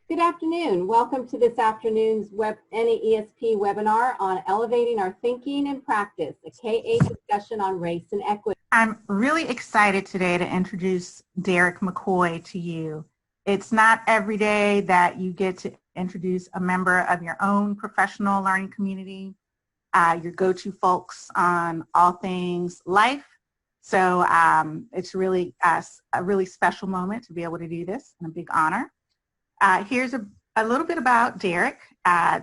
Good afternoon. Welcome to this afternoon's NAESP webinar on Elevating Our Thinking and Practice, a K-8 discussion on race and equity. I'm really excited today to introduce Derek McCoy to you. It's not every day that you get to introduce a member of your own professional learning community, your go-to folks on all things life. So it's really a really special moment to be able to do this, and a big honor. Here's a little bit about Derek.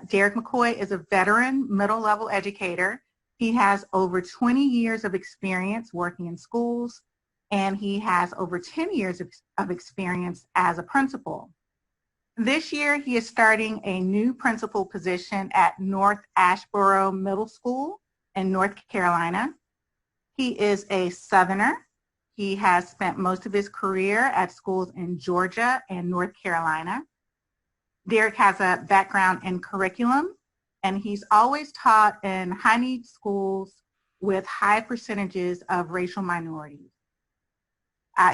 Derek McCoy is a veteran middle-level educator. He has over 20 years of experience working in schools, and he has over 10 years of experience as a principal. This year, he is starting a new principal position at North Asheboro Middle School in North Carolina. He is a Southerner. He has spent most of his career at schools in Georgia and North Carolina. Derek has a background in curriculum, and he's always taught in high-need schools with high percentages of racial minorities.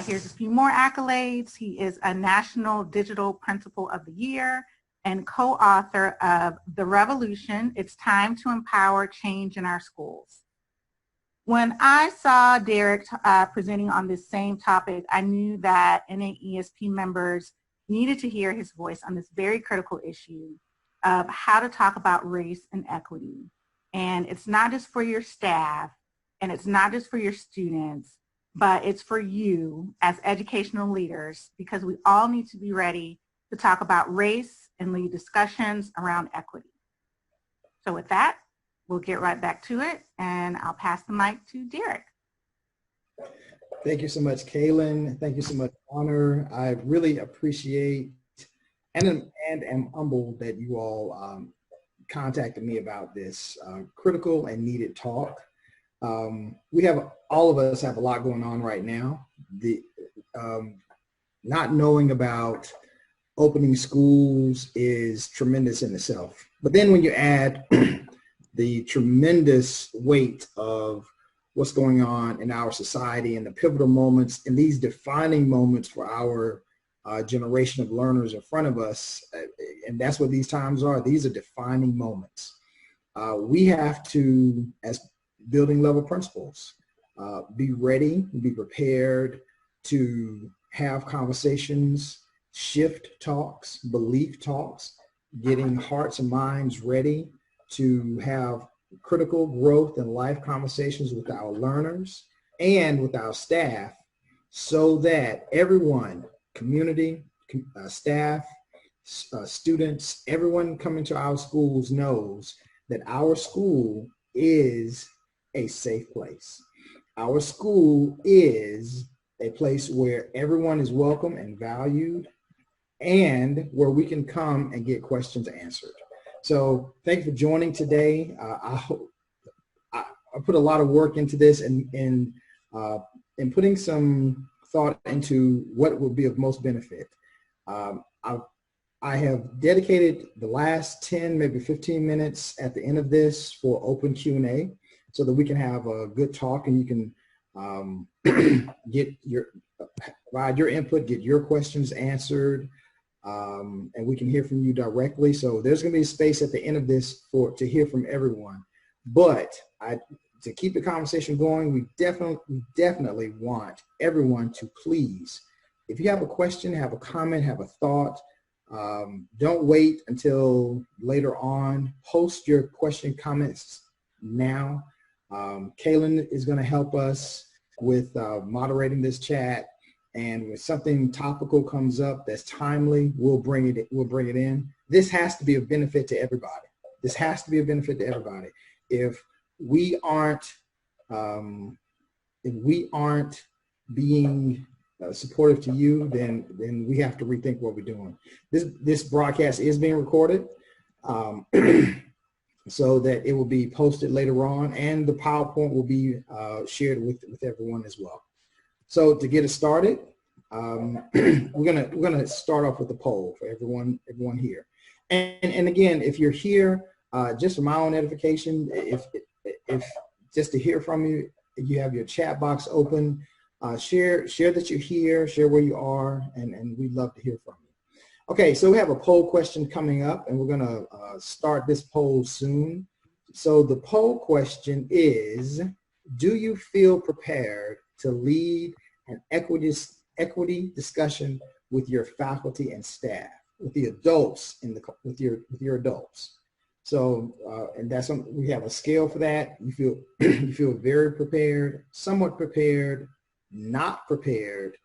Here's a few more accolades. He is a National Digital Principal of the Year and co-author of The Revolution, It's Time to Empower Change in Our Schools. When I saw Derek presenting on this same topic, I knew that NAESP members needed to hear his voice on this very critical issue of how to talk about race and equity. And it's not just for your staff, and it's not just for your students, but it's for you as educational leaders, because we all need to be ready to talk about race and lead discussions around equity. So with that, we'll get right back to it, and I'll pass the mic to Derek. Thank you so much, Kaylin. Thank you so much, Honor. I really appreciate and am humbled that you all contacted me about this critical and needed talk. All of us have a lot going on right now. Not knowing about opening schools is tremendous in itself. But then when you add the tremendous weight of what's going on in our society and the pivotal moments and these defining moments for our generation of learners in front of us, and that's what these times are. These are defining moments. We have to, as building level principals, be ready, be prepared to have conversations, shift talks, belief talks, getting hearts and minds ready to have critical growth and life conversations with our learners and with our staff, so that everyone, community, staff, students, everyone coming to our schools knows that our school is a safe place. Our school is a place where everyone is welcome and valued, and where we can come and get questions answered. So thank you for joining today. I put a lot of work into this and putting some thought into what would be of most benefit. I have dedicated the last 10, maybe 15 minutes at the end of this for open Q&A, so that we can have a good talk and you can provide your input, get your questions answered. And we can hear from you directly. So there's going to be a space at the end of this to hear from everyone. But to keep the conversation going, we definitely want everyone to please, if you have a question, have a comment, have a thought, don't wait until later on. Post your question, comments now. Kaylin is going to help us with moderating this chat. And when something topical comes up that's timely, we'll bring it in. This has to be a benefit to everybody. This has to be a benefit to everybody. If we aren't being supportive to you, then we have to rethink what we're doing. This broadcast is being recorded, so that it will be posted later on, and the PowerPoint will be shared with everyone as well. So to get us started, we're gonna start off with a poll for everyone here. And again, if you're here, just for my own edification, if just to hear from you, you have your chat box open. Share that you're here, share where you are, and we'd love to hear from you. Okay, so we have a poll question coming up, and we're going to start this poll soon. So the poll question is, do you feel prepared to lead an equity discussion with your faculty and staff, with the adults with your adults? So, and that's we have a scale for that. You feel you feel very prepared, somewhat prepared, not prepared,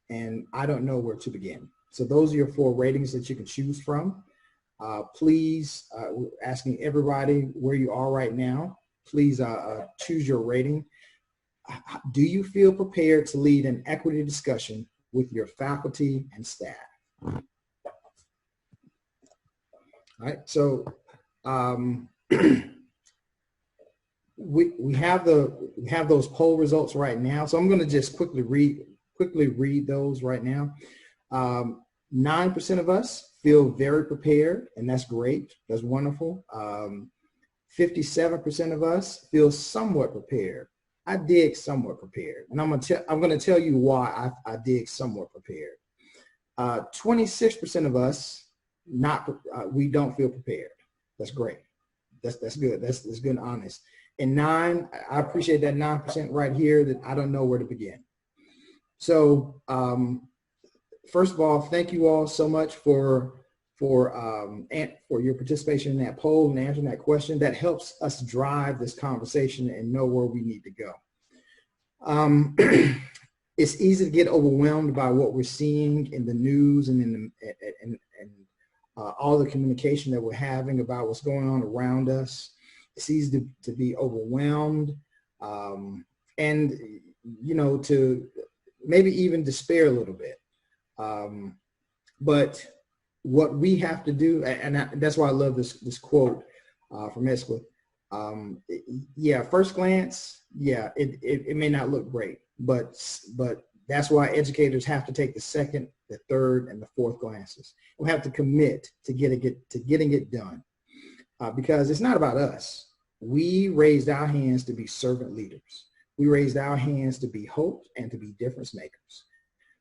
and I don't know where to begin. So those are your 4 ratings that you can choose from. Please, we're asking everybody where you are right now. Please choose your rating. Do you feel prepared to lead an equity discussion with your faculty and staff? All right, so we have those poll results right now. So I'm going to just quickly read those right now. 9% of us feel very prepared, and that's great. That's wonderful. 57% of us feel somewhat prepared. I dig somewhat prepared, and I'm going to tell you why I dig somewhat prepared. 26% of us we don't feel prepared. That's great. That's good. That's good and honest. And 9, I appreciate that 9% right here that I don't know where to begin. So first of all, thank you all so much for your participation in that poll and answering that question. That helps us drive this conversation and know where we need to go. It's easy to get overwhelmed by what we're seeing in the news and all the communication that we're having about what's going on around us. It's easy to be overwhelmed and, you know, to maybe even despair a little bit. But what we have to do, and that's why I love this quote from Esquith. Yeah, first glance, yeah, it may not look great, but that's why educators have to take the second, the third, and the fourth glances. We have to commit to getting it done, because it's not about us. We raised our hands to be servant leaders. We raised our hands to be hope and to be difference makers.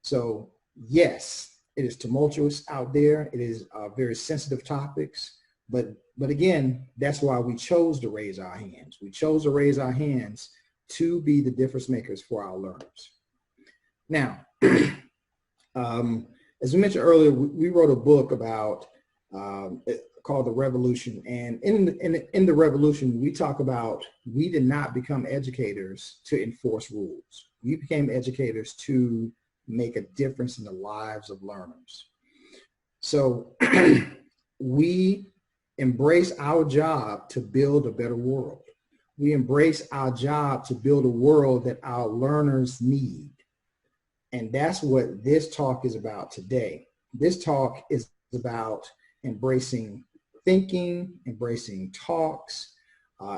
So yes, it is tumultuous out there. It is very sensitive topics, but again, that's why we chose to raise our hands. We chose to raise our hands to be the difference makers for our learners. Now, as we mentioned earlier, we wrote a book about called The Revolution, and in the Revolution, we talk about we did not become educators to enforce rules. We became educators to make a difference in the lives of learners. So we embrace our job to build a better world. We embrace our job to build a world that our learners need. And that's what this talk is about today. This talk is about embracing thinking, embracing talks,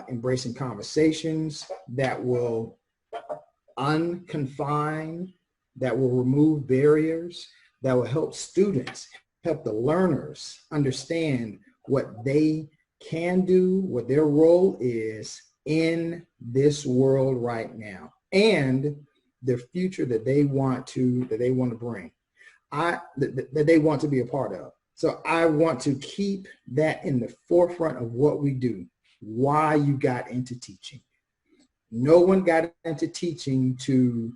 embracing conversations that will unconfine, that will remove barriers, that will help students, help the learners understand what they can do, what their role is in this world right now, and the future that they want to bring, that they want to be a part of. So I want to keep that in the forefront of what we do, why you got into teaching. No one got into teaching to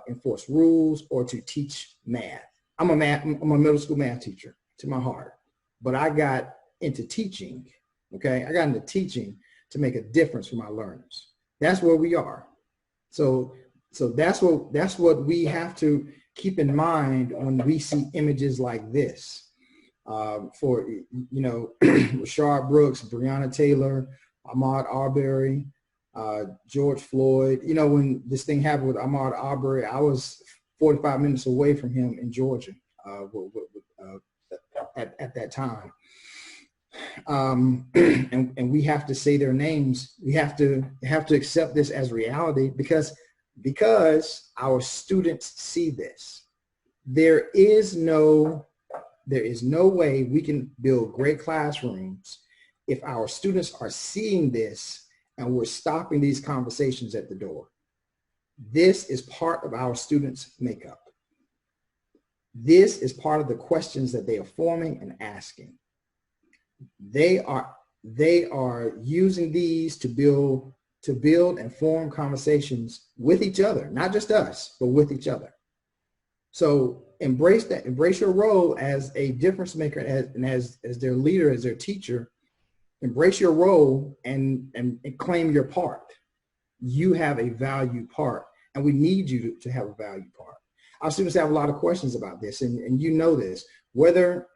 enforce rules or to teach math. I'm a middle school math teacher to my heart, but I got into teaching, okay? I got into teaching to make a difference for my learners. That's where we are. So that's what we have to keep in mind when we see images like this. For, you know, Rashard Brooks, Breonna Taylor, Ahmaud Arbery, George Floyd. You know, when this thing happened with Ahmaud Arbery, I was 45 minutes away from him in Georgia at that time. And we have to say their names. We have to accept this as reality because our students see this. There is no way we can build great classrooms if our students are seeing this and we're stopping these conversations at the door. This is part of our students' makeup. This is part of the questions that they are forming and asking. They are using these to build and form conversations with each other, not just us, but with each other. So embrace that, embrace your role as a difference maker and as their leader, as their teacher. Embrace your role and claim your part. You have a value part, and we need you to have a value part. Our students have a lot of questions about this, and you know this. Whether,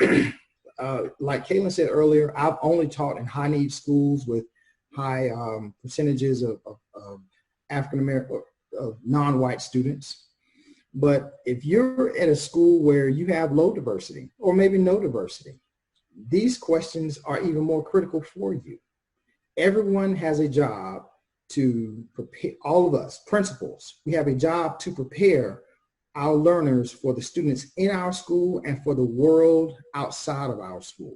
like Caitlin said earlier, I've only taught in high need schools with high percentages of African American, of non-white students. But if you're at a school where you have low diversity or maybe no diversity, these questions are even more critical for you. Everyone has a job to prepare, all of us, principals, we have a job to prepare our learners for the students in our school and for the world outside of our school.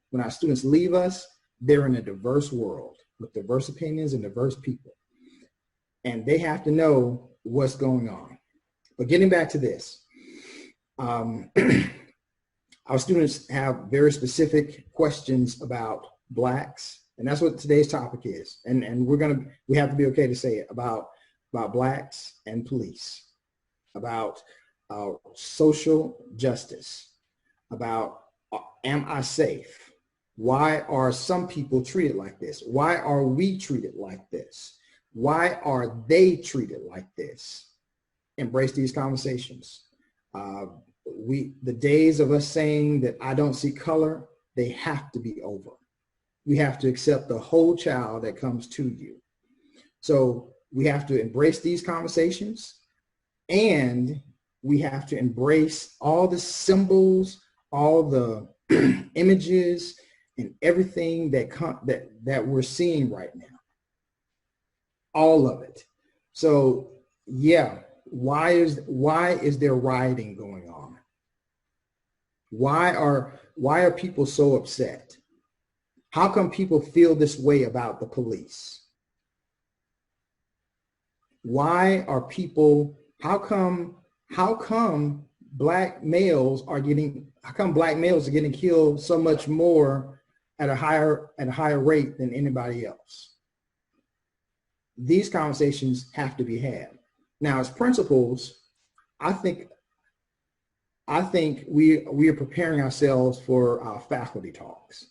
When our students leave us, they're in a diverse world with diverse opinions and diverse people. And they have to know what's going on. But getting back to this, our students have very specific questions about Blacks, and that's what today's topic is. And we have to be okay to say it about Blacks and police, about social justice, about am I safe? Why are some people treated like this? Why are we treated like this? Why are they treated like this? Embrace these conversations. The days of us saying that I don't see color, they have to be over. We have to accept the whole child that comes to you. So we have to embrace these conversations, and we have to embrace all the symbols, all the images, and everything that we're seeing right now. All of it. So yeah, why is there rioting going on? Why are people so upset? How come people feel this way about the police? Why are people, how come black males are getting killed so much more at a higher rate than anybody else? These conversations have to be had. Now, as principals, I think we are preparing ourselves for our faculty talks.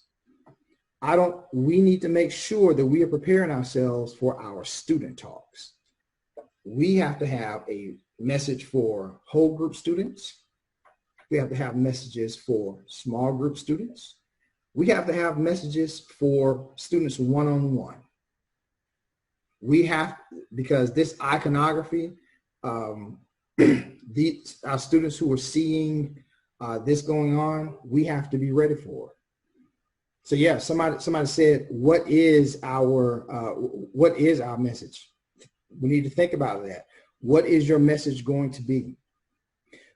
We need to make sure that we are preparing ourselves for our student talks. We have to have a message for whole group students. We have to have messages for small group students. We have to have messages for students one-on-one. Because this iconography, our students who are seeing this going on, we have to be ready for it. So yeah, somebody said, what is our message? We need to think about that. What is your message going to be?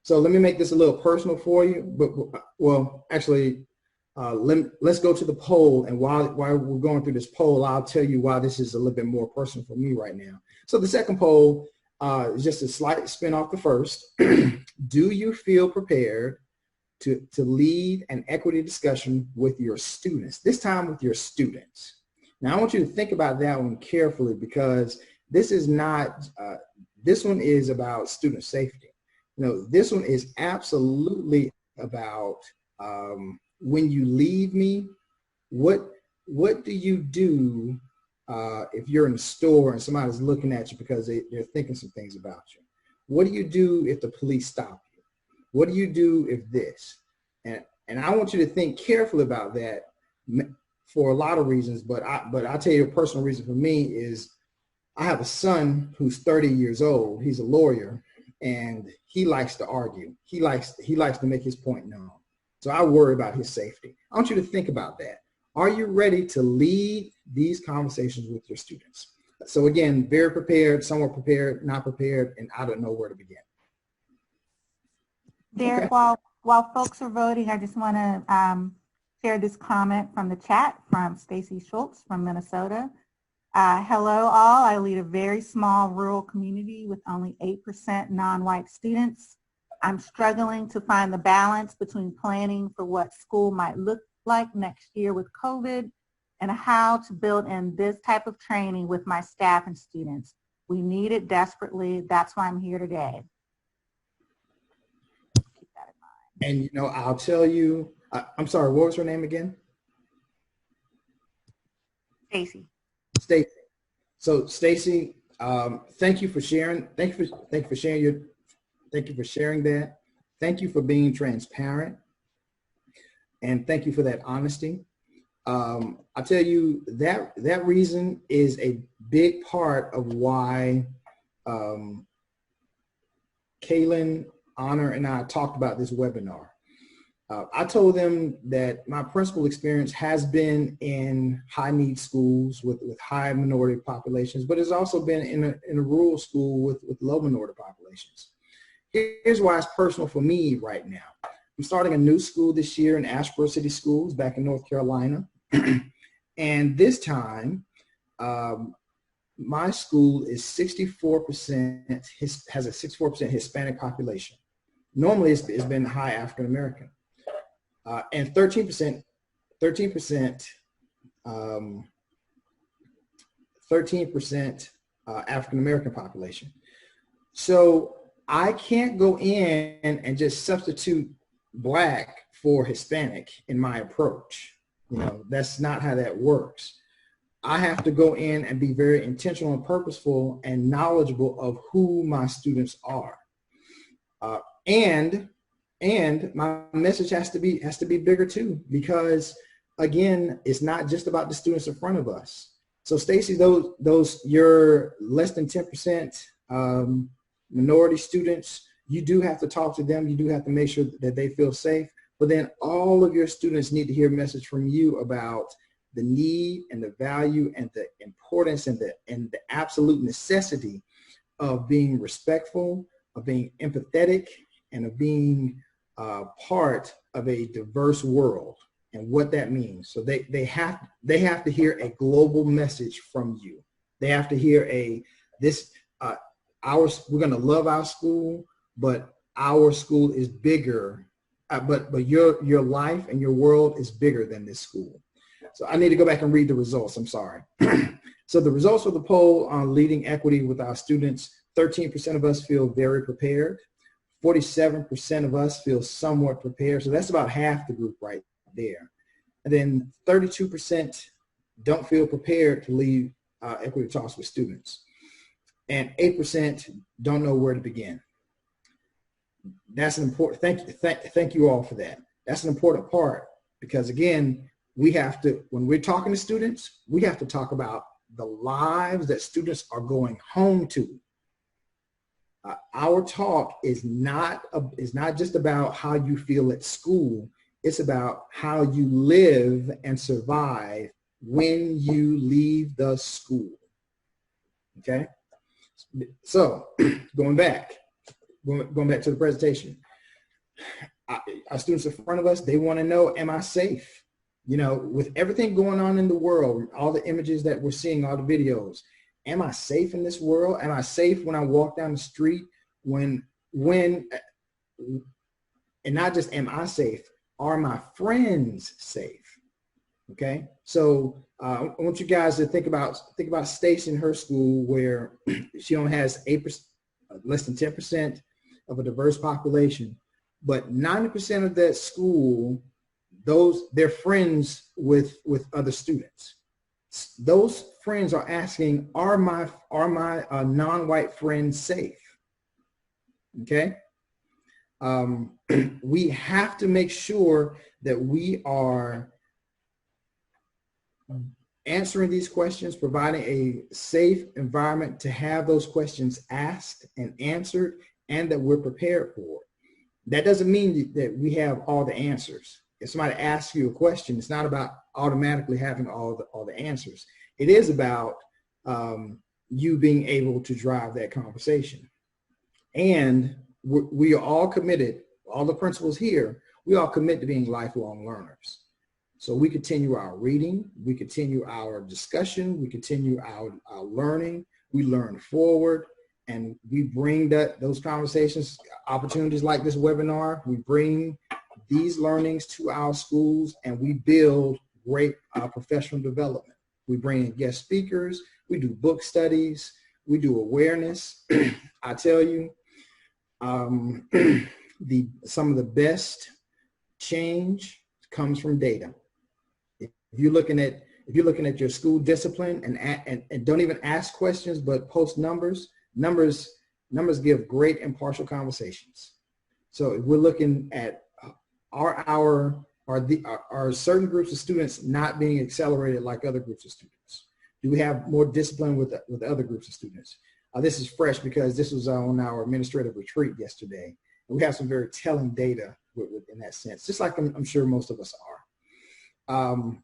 So let me make this a little personal for you, but let's go to the poll. And while we're going through this poll, I'll tell you why this is a little bit more personal for me right now. So the second poll is just a slight spin off the first. Do you feel prepared to lead an equity discussion with your students, this time with your students? Now I want you to think about that one carefully, because this is not, this one is about student safety. This one is absolutely about when you leave me, what do you do if you're in a store and somebody's looking at you because they're thinking some things about you? What do you do if the police stop you? What do you do if this? And I want you to think carefully about that for a lot of reasons, but I'll tell you a personal reason for me is I have a son who's 30 years old. He's a lawyer, and he likes to argue. He likes to make his point known. So I worry about his safety. I want you to think about that. Are you ready to lead these conversations with your students? So again, very prepared, somewhat prepared, not prepared, and I don't know where to begin. Derek, okay. While folks are voting, I just want to share this comment from the chat from Stacy Schultz from Minnesota. Hello all, I lead a very small rural community with only 8% non-white students. I'm struggling to find the balance between planning for what school might look like next year with COVID and how to build in this type of training with my staff and students. We need it desperately. That's why I'm here today. Keep that in mind. And, you know, I'll tell you, I'm sorry, what was her name again? Stacy. Stacy. So Stacy, thank you for sharing. Thank you for sharing that. Thank you for being transparent. And thank you for that honesty. I'll tell you that reason is a big part of why Kaylin, Honor, and I talked about this webinar. I told them that my principal experience has been in high need schools with high minority populations, but it's also been in a rural school with low minority populations. Here's why it's personal for me right now. I'm starting a new school this year in Asheboro City Schools back in North Carolina. And this time, my school is 64%, has a 64% Hispanic population. Normally it's been high African American. And 13% African American population. So I can't go in and just substitute Black for Hispanic in my approach. You know, that's not how that works. I have to go in and be very intentional and purposeful and knowledgeable of who my students are. And my message has to be bigger too, because again, it's not just about the students in front of us. So Stacy, those your less than 10% minority students, you do have to talk to them. You do have to make sure that they feel safe. But then all of your students need to hear a message from you about the need and the value and the importance and the absolute necessity of being respectful, of being empathetic, and of being part of a diverse world and what that means. So they have to hear a global message from you. They have to hear we're going to love our school, but our school is bigger. But your life and your world is bigger than this school. So I need to go back and read the results. I'm sorry. So the results of the poll on leading equity with our students, 13% of us feel very prepared. 47% of us feel somewhat prepared. So that's about half the group right there. And then 32% don't feel prepared to lead equity talks with students. And 8% don't know where to begin. That's an important, thank you all for that. That's an important part because again, we have to, when we're talking to students, we have to talk about the lives that students are going home to. Our talk is not just about how you feel at school. It's about how you live and survive when you leave the school. Okay? So going back to the presentation, our students in front of us, they want to know, am I safe? You know, with everything going on in the world, all the images that we're seeing, all the videos, am I safe in this world? Am I safe when I walk down the street? And not just am I safe, are my friends safe? Okay, so I want you guys to think about Stacy in her school where she only has 8%, less than 10% of a diverse population, but 90% of that school, they're friends with other students. Those friends are asking, are my non-white friends safe? Okay. We have to make sure that we are answering these questions, providing a safe environment to have those questions asked and answered, and that we're prepared for it. That doesn't mean that we have all the answers. If somebody asks you a question, it's not about automatically having all the answers. It is about you being able to drive that conversation. And we are all committed, all the principals here, we all commit to being lifelong learners. So we continue our reading, we continue our discussion, we continue our learning, we learn forward, And we bring those conversations, opportunities like this webinar, we bring these learnings to our schools, and we build great professional development. We bring in guest speakers, we do book studies, we do awareness. I tell you, some of the best change comes from data. If you're looking at your school discipline and don't even ask questions, but post numbers give great impartial conversations. So if we're looking at are certain groups of students not being accelerated like other groups of students? Do we have more discipline with other groups of students? This is fresh because this was on our administrative retreat yesterday. And we have some very telling data in that sense, just like I'm sure most of us are.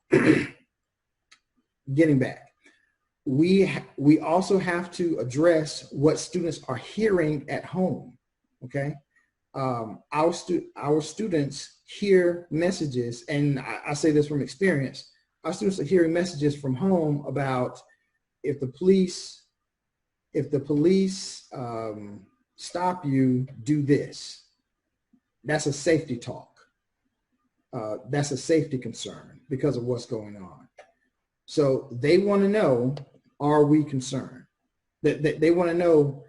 Getting back, we also have to address what students are hearing at home, okay? Our students hear messages, and I say this from experience, our students are hearing messages from home about if the police stop you, do this. That's a safety talk. That's a safety concern because of what's going on. So they want to know, are we concerned? They want to know,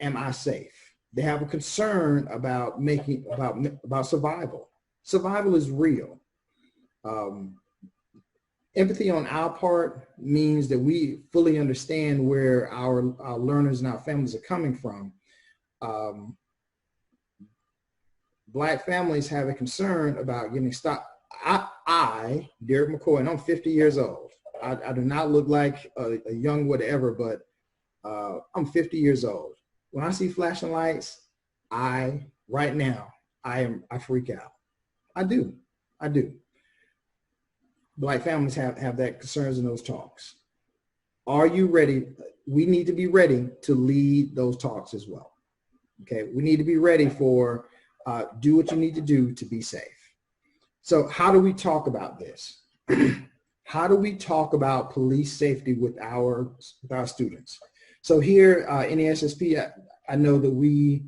am I safe? They have a concern about about survival. Survival is real. Empathy on our part means that we fully understand where our learners and our families are coming from. Black families have a concern about getting stopped. I, Derek McCoy, and I'm 50 years old. I do not look like a young whatever, but I'm 50 years old. When I see flashing lights, right now, I freak out. I do. Black families have that concerns in those talks. Are you ready? We need to be ready to lead those talks as well. Okay, we need to be ready for do what you need to do to be safe. So how do we talk about this? How do we talk about police safety with our students? So here in the SSP, I know that we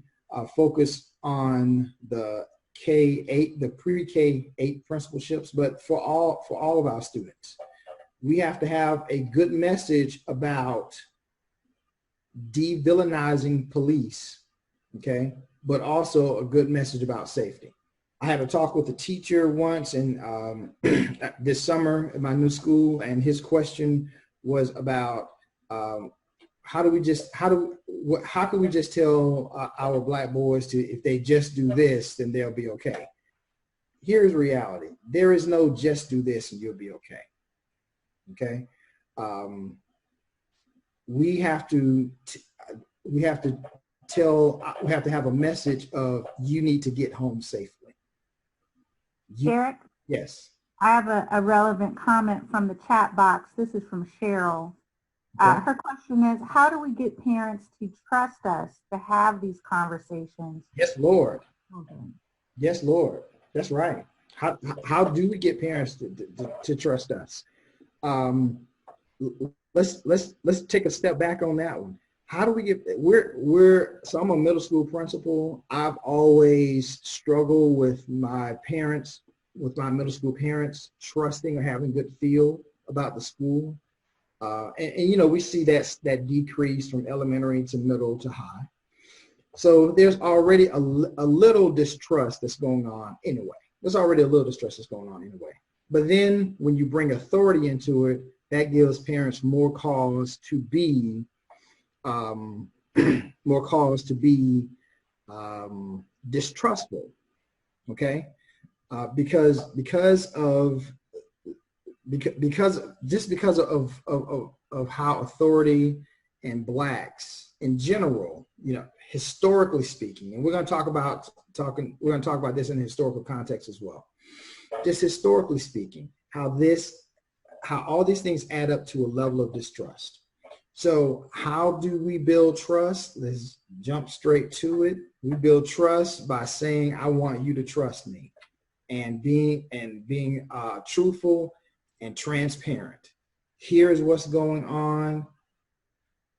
focus on the K-8, the pre-K-8 principalships, but for all of our students, we have to have a good message about de-villainizing police, okay? But also a good message about safety. I had a talk with a teacher once and this summer at my new school, and his question was about how can we just tell our Black boys to, if they just do this, then they'll be okay. Here's reality. There is no just do this and you'll be okay. Okay. We have to have a message of you need to get home safely. Derek? Yes. I have a relevant comment from the chat box. This is from Cheryl. Okay. Her question is, how do we get parents to trust us to have these conversations? Yes, Lord. Okay. Yes, Lord. That's right. How do we get parents to trust us? Let's take a step back on that one. How do we get, so I'm a middle school principal. I've always struggled with my parents, with my middle school parents, trusting or having good feel about the school. And you know, we see that decrease from elementary to middle to high. So there's already a little distrust that's going on anyway. There's already a little distrust that's going on anyway. But then when you bring authority into it, that gives parents more cause to be distrustful, okay? Because of how authority and Blacks in general, you know, historically speaking, and we're going to talk about this in a historical context as well. Just historically speaking, how all these things add up to a level of distrust. So how do we build trust? Let's jump straight to it. We build trust by saying, I want you to trust me, and being truthful and transparent. Here's what's going on.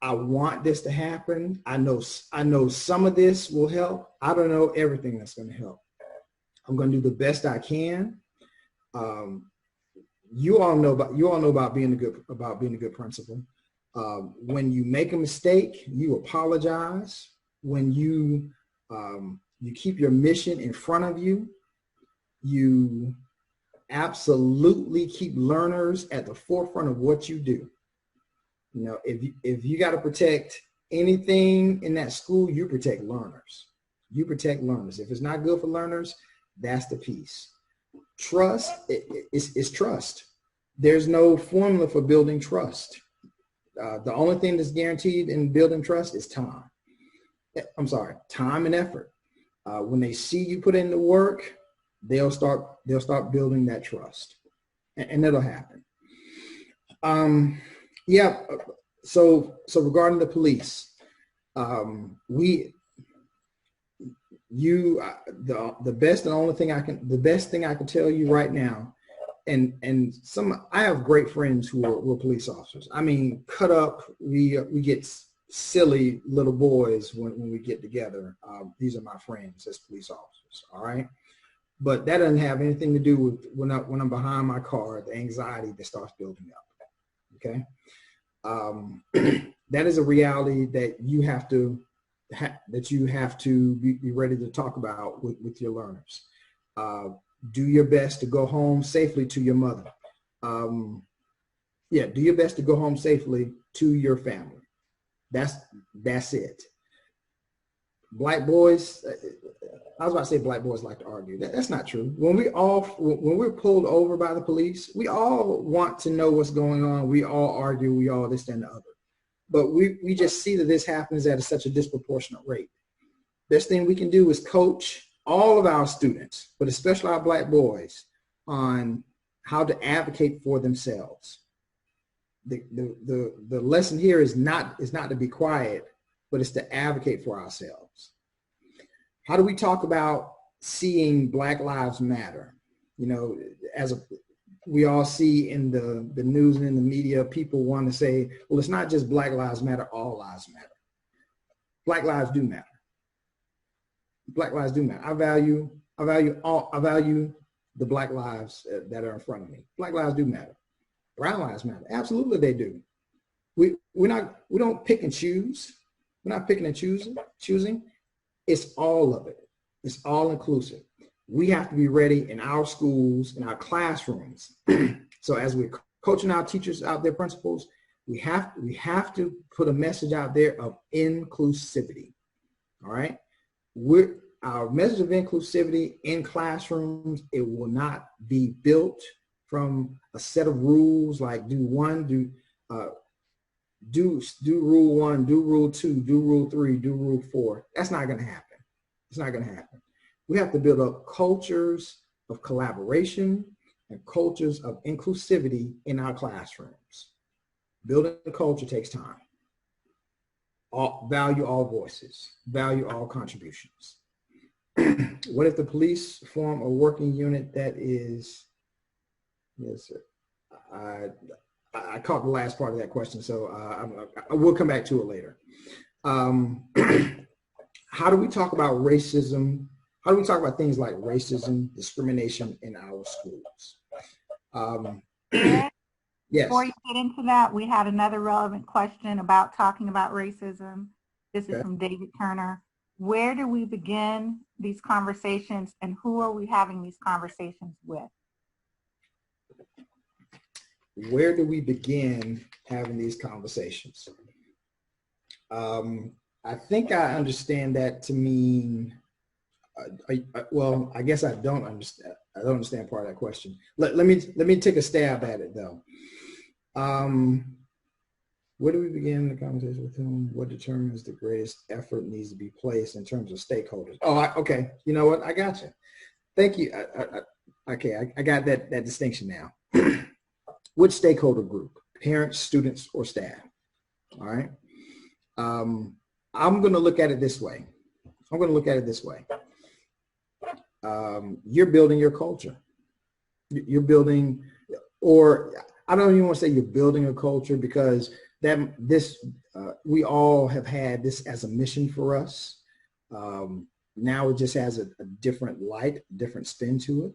I want this to happen. I know some of this will help. I don't know everything that's going to help. I'm going to do the best I can. You all know about being a good principal. When you make a mistake, you apologize. When you keep your mission in front of you, you absolutely keep learners at the forefront of what you do. You know, if you got to protect anything in that school, you protect learners. You protect learners. If it's not good for learners, that's the piece. Trust is trust. There's no formula for building trust. The only thing that's guaranteed in building trust is time. I'm sorry, time and effort. When they see you put in the work, they'll start building that trust, and it'll happen. Yeah. So regarding the police, the best thing I can tell you right now, and I have great friends who are police officers. I mean, cut up. We get silly little boys when we get together. These are my friends as police officers. All right. But that doesn't have anything to do with when I'm behind my car, the anxiety that starts building up. Okay. That is a reality that you have to be ready to talk about with your learners. Do your best to go home safely to your mother. Do your best to go home safely to your family. That's it. Black boys, I was about to say black boys like to argue. That's not true. When we're pulled over by the police, we all want to know what's going on. We all argue. We all this and the other. But we just see that this happens at such a disproportionate rate. Best thing we can do is coach all of our students, but especially our black boys, on how to advocate for themselves. The lesson here is not to be quiet, but it's to advocate for ourselves. How do we talk about seeing Black Lives Matter? You know, we all see in the news and in the media, people want to say, well, it's not just Black Lives Matter, all lives matter. Black lives do matter. Black lives do matter. I value the Black lives that are in front of me. Black lives do matter. Brown lives matter. Absolutely they do. We don't pick and choose. We're not picking and choosing. It's all of it. It's all inclusive. We have to be ready in our schools, in our classrooms. So as we're coaching our teachers out there, principals, we have to put a message out there of inclusivity. All right. Our message of inclusivity in classrooms, it will not be built from a set of rules like do rule 1, do rule 2, do rule 3, do rule 4. That's not going to happen. It's not going to happen. We have to build up cultures of collaboration and cultures of inclusivity in our classrooms. Building a culture takes time. Value all voices, value all contributions. What if the police form a working unit that is, yes, sir. I caught the last part of that question, so I will come back to it later. How do we talk about racism? How do we talk about things like racism, discrimination in our schools? Yes. Before you get into that, we had another relevant question about talking about racism. This is from David Turner. Where do we begin these conversations, and who are we having these conversations with? Where do we begin having these conversations? I think I understand that to mean, well, I guess I don't understand. I don't understand part of that question. Let me take a stab at it though. Where do we begin the conversation with whom? What determines the greatest effort needs to be placed in terms of stakeholders? Oh, okay. You know what? I got you. Thank you. Okay, I got that distinction now. Which stakeholder group? Parents, students, or staff? All right. I'm going to look at it this way. You're building your culture. You're building, or I don't even want to say you're building a culture, because this we all have had this as a mission for us. Now it just has a different light, different spin to it.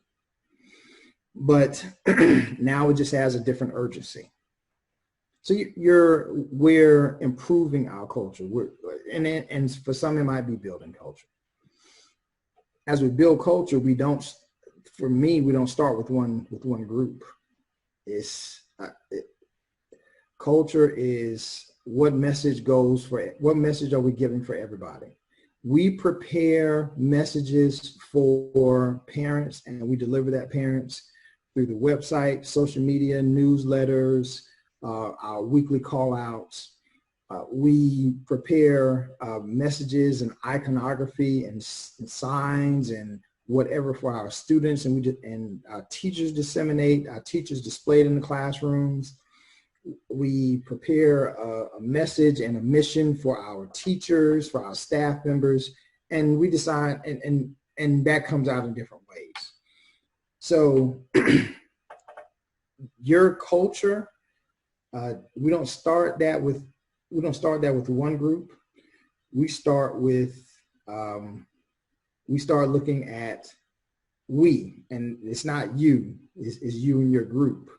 But now it just has a different urgency. So we're improving our culture. And for some it might be building culture. As we build culture, we don't start with one group. Culture is what message are we giving for everybody? We prepare messages for parents and we deliver that parents through the website, social media, newsletters, our weekly call outs. We prepare messages and iconography and signs and whatever for our students, and our teachers disseminate, our teachers display it in the classrooms. We prepare a message and a mission for our teachers, for our staff members, and we decide, and that comes out in different ways. So your culture, we don't start that with one group. We start looking at and it's not you, it's you and your group.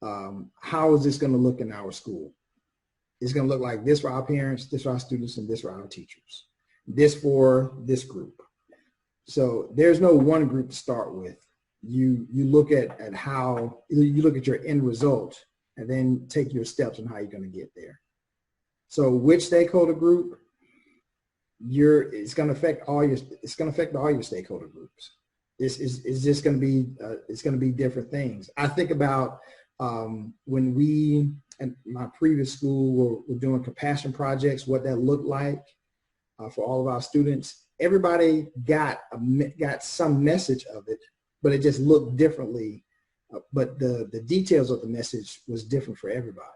How is this going to look in our school? It's going to look like this for our parents, this for our students, and this for our teachers. This for this group. So there's no one group to start with. You look at how you look at your end result, and then take your steps on how you're going to get there. So which stakeholder group? It's going to affect all your stakeholder groups. It's just going to be different things. I think about when we at my previous school were doing compassion projects, what that looked like for all of our students. Everybody got some message of it, but it just looked differently. But the details of the message was different for everybody.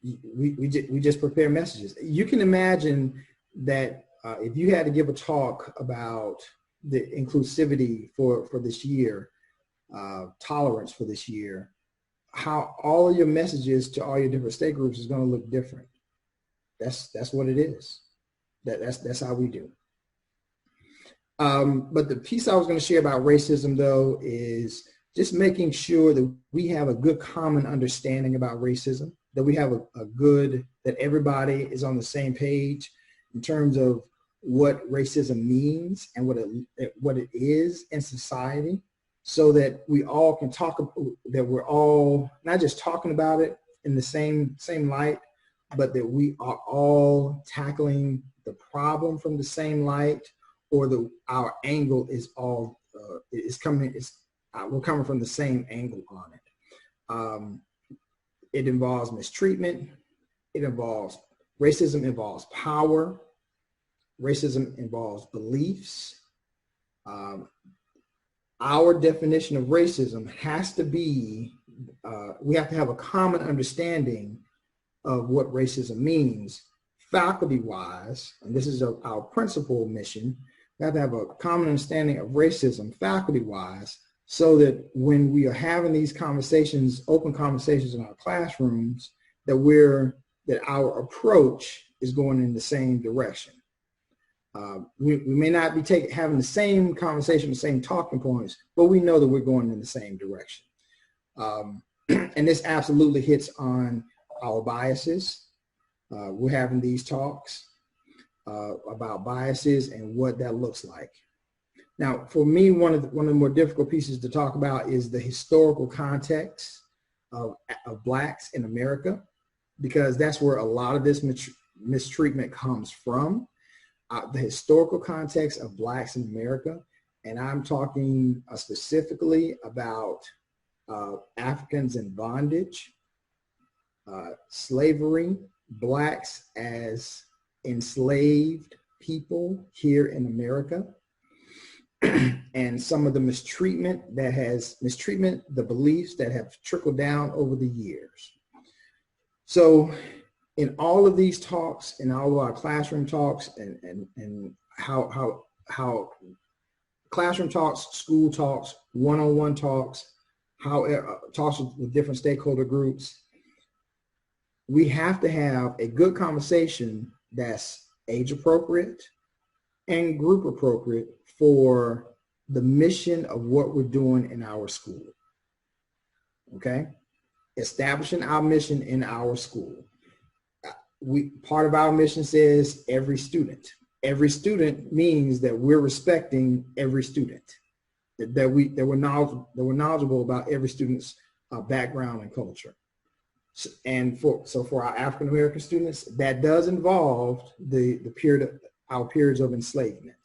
We just prepare messages. You can imagine that if you had to give a talk about the inclusivity for this year, tolerance for this year, how all of your messages to all your different state groups is going to look different. That's what it is. That's how we do. But the piece I was going to share about racism, though, is just making sure that we have a good common understanding about racism, that we have that everybody is on the same page in terms of what racism means and what it is in society, so that we all can that we're all not just talking about it in the same light, but that we are all tackling the problem from the same light, or our angle is all we're coming from the same angle on it. It involves mistreatment. Racism involves power. Racism involves beliefs. Our definition of racism has to be, we have to have a common understanding of what racism means faculty-wise, and this is our principal mission. We have to have a common understanding of racism faculty-wise, so that when we are having these conversations, open conversations in our classrooms, that our approach is going in the same direction. We may not be having the same conversation, the same talking points, but we know that we're going in the same direction. And this absolutely hits on our biases. We're having these talks about biases and what that looks like. Now, for me, one of the more difficult pieces to talk about is the historical context of Blacks in America, because that's where a lot of this mistreatment comes from. The historical context of Blacks in America, and I'm talking specifically about Africans in bondage, slavery, Blacks as enslaved people here in America, and some of the mistreatment, the beliefs that have trickled down over the years. So in all of these talks, in all of our classroom talks, and how classroom talks, school talks, one-on-one talks, talks with different stakeholder groups, we have to have a good conversation that's age appropriate and group appropriate for the mission of what we're doing in our school. Okay? Establishing our mission in our school. Part of our mission says every student. Every student means that we're respecting every student, that we're knowledgeable about every student's background and culture. And for our African American students, that does involve our periods of enslavement.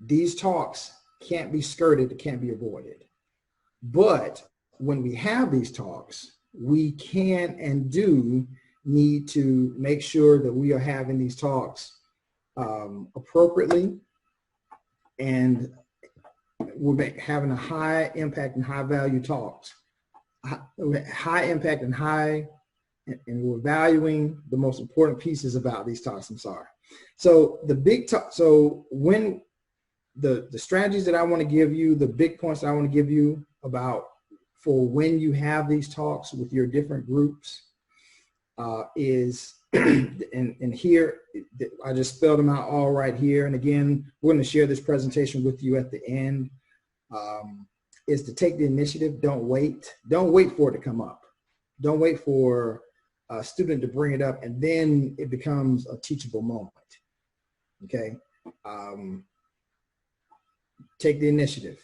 These talks can't be skirted, can't be avoided. But when we have these talks, we can and do need to make sure that we are having these talks appropriately, and we're having a high impact and high value talks. High impact and we're valuing the most important pieces about these talks. I'm sorry. So the big talk, so when the strategies that I want to give you, the big points that I want to give you about for when you have these talks with your different groups is, and here, I just spelled them out all right here. And again, we're going to share this presentation with you at the end, is to take the initiative. Don't wait. Don't wait for it to come up. Don't wait for a student to bring it up and then it becomes a teachable moment. Okay. Take the initiative.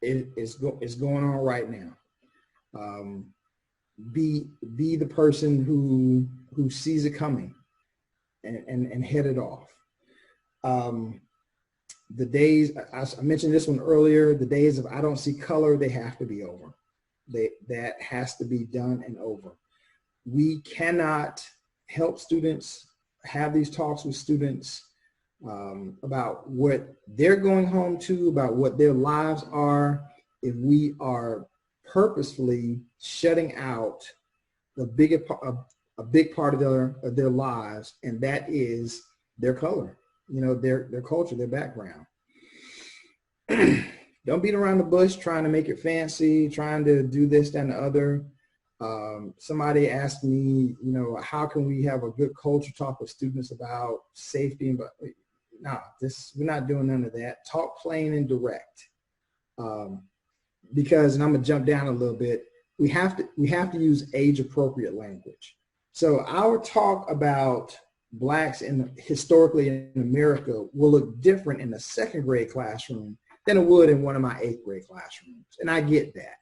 It's going on right now. Be the person who sees it coming and head it off. The days, I mentioned this one earlier, the days of I don't see color, they have to be over. That has to be done and over. We cannot help students, have these talks with students about what they're going home to, about what their lives are, if we are purposefully shutting out a big part of their lives, and that is their color, their culture, their background. Don't beat around the bush trying to make it fancy, trying to do this, that, and the other. Somebody asked me, how can we have a good culture talk with students about safety? But no, we're not doing none of that. Talk plain and direct. Because, and I'm gonna jump down a little bit, we have to use age appropriate language. So our talk about Blacks historically in America will look different in a second grade classroom than it would in one of my 8th grade classrooms. And I get that.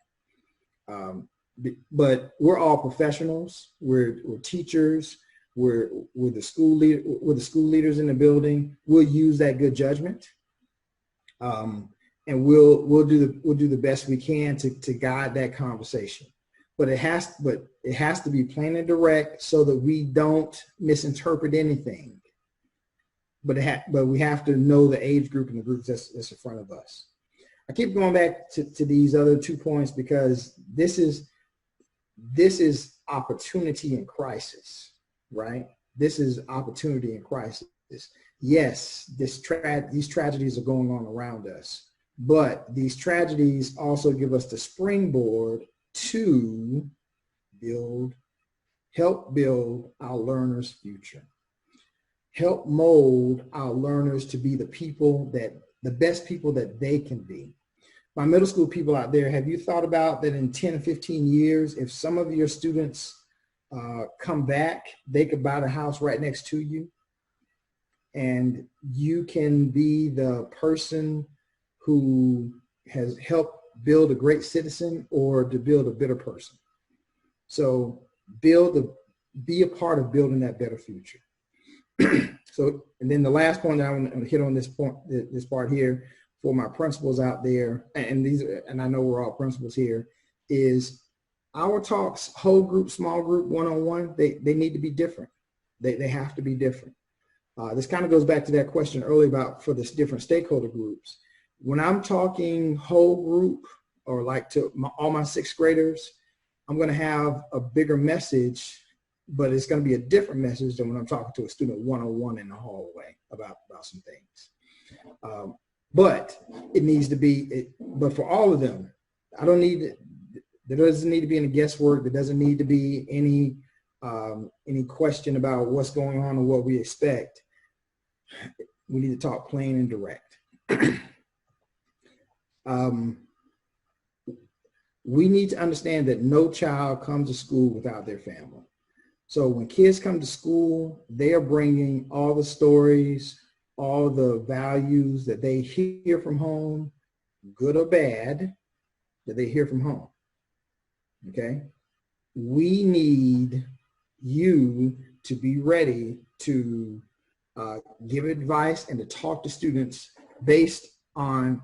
But we're all professionals. We're teachers. We're the school leaders in the building. We'll use that good judgment. And we'll do the best we can to guide that conversation. But it has to be plain and direct so that we don't misinterpret anything. But we have to know the age group and the groups that's in front of us. I keep going back to these other 2 points because this is opportunity in crisis, right? This is opportunity in crisis. Yes, these tragedies are going on around us, but these tragedies also give us the springboard to help build our learners' future. Help mold our learners to be the best people that they can be. My middle school people out there, have you thought about that in 10 or 15 years, if some of your students come back, they could buy the house right next to you and you can be the person who has helped build a great citizen or to build a better person. So be a part of building that better future. So, and then the last point that I want to hit on this part here for my principals out there, and I know we're all principals here, is our talks, whole group, small group, one-on-one, they need to be different. They have to be different. This kind of goes back to that question earlier about for the different stakeholder groups. When I'm talking whole group or like to all my 6th graders, I'm going to have a bigger message, but it's going to be a different message than when I'm talking to a student one-on-one in the hallway about some things. But it needs to be, but for all of them, I don't need There doesn't need to be any guesswork. There doesn't need to be any question about what's going on or what we expect. We need to talk plain and direct. We need to understand that no child comes to school without their family. So when kids come to school, they are bringing all the stories, all the values that they hear from home, good or bad, that they hear from home. Okay? We need you to be ready to give advice and to talk to students based on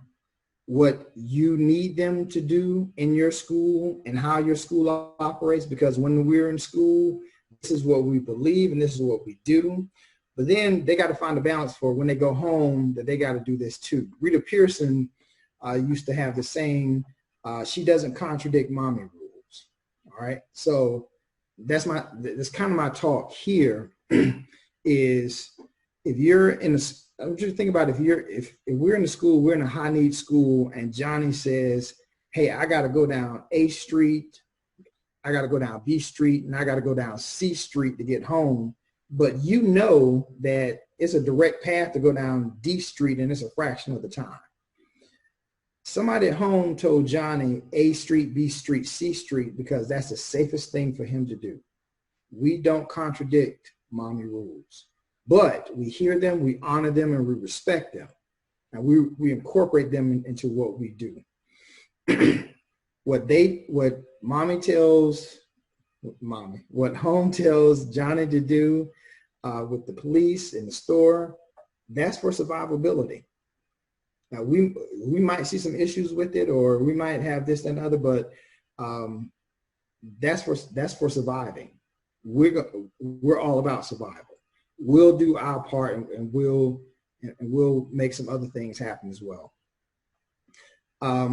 what you need them to do in your school and how your school operates, because when we're in school, this is what we believe and this is what we do. But then they got to find a balance for when they go home that they got to do this too. Rita Pearson used to have the saying, she doesn't contradict mommy rules. All right. So that's kind of my talk here is if you're in a, I want you to think about if we're in the school, we're in a high need school and Johnny says, hey, I got to go down A Street, I got to go down B Street, and I got to go down C Street to get home. But you know that it's a direct path to go down D Street and it's a fraction of the time. Somebody at home told Johnny A Street, B Street, C Street because that's the safest thing for him to do. We don't contradict mommy rules, but we hear them, we honor them, and we respect them. And we incorporate them into what we do. What home tells Johnny to do with the police in the store, that's for survivability. Now we might see some issues with it, or we might have this and other, but that's for surviving. We're all about survival. We'll do our part, and we'll make some other things happen as well. I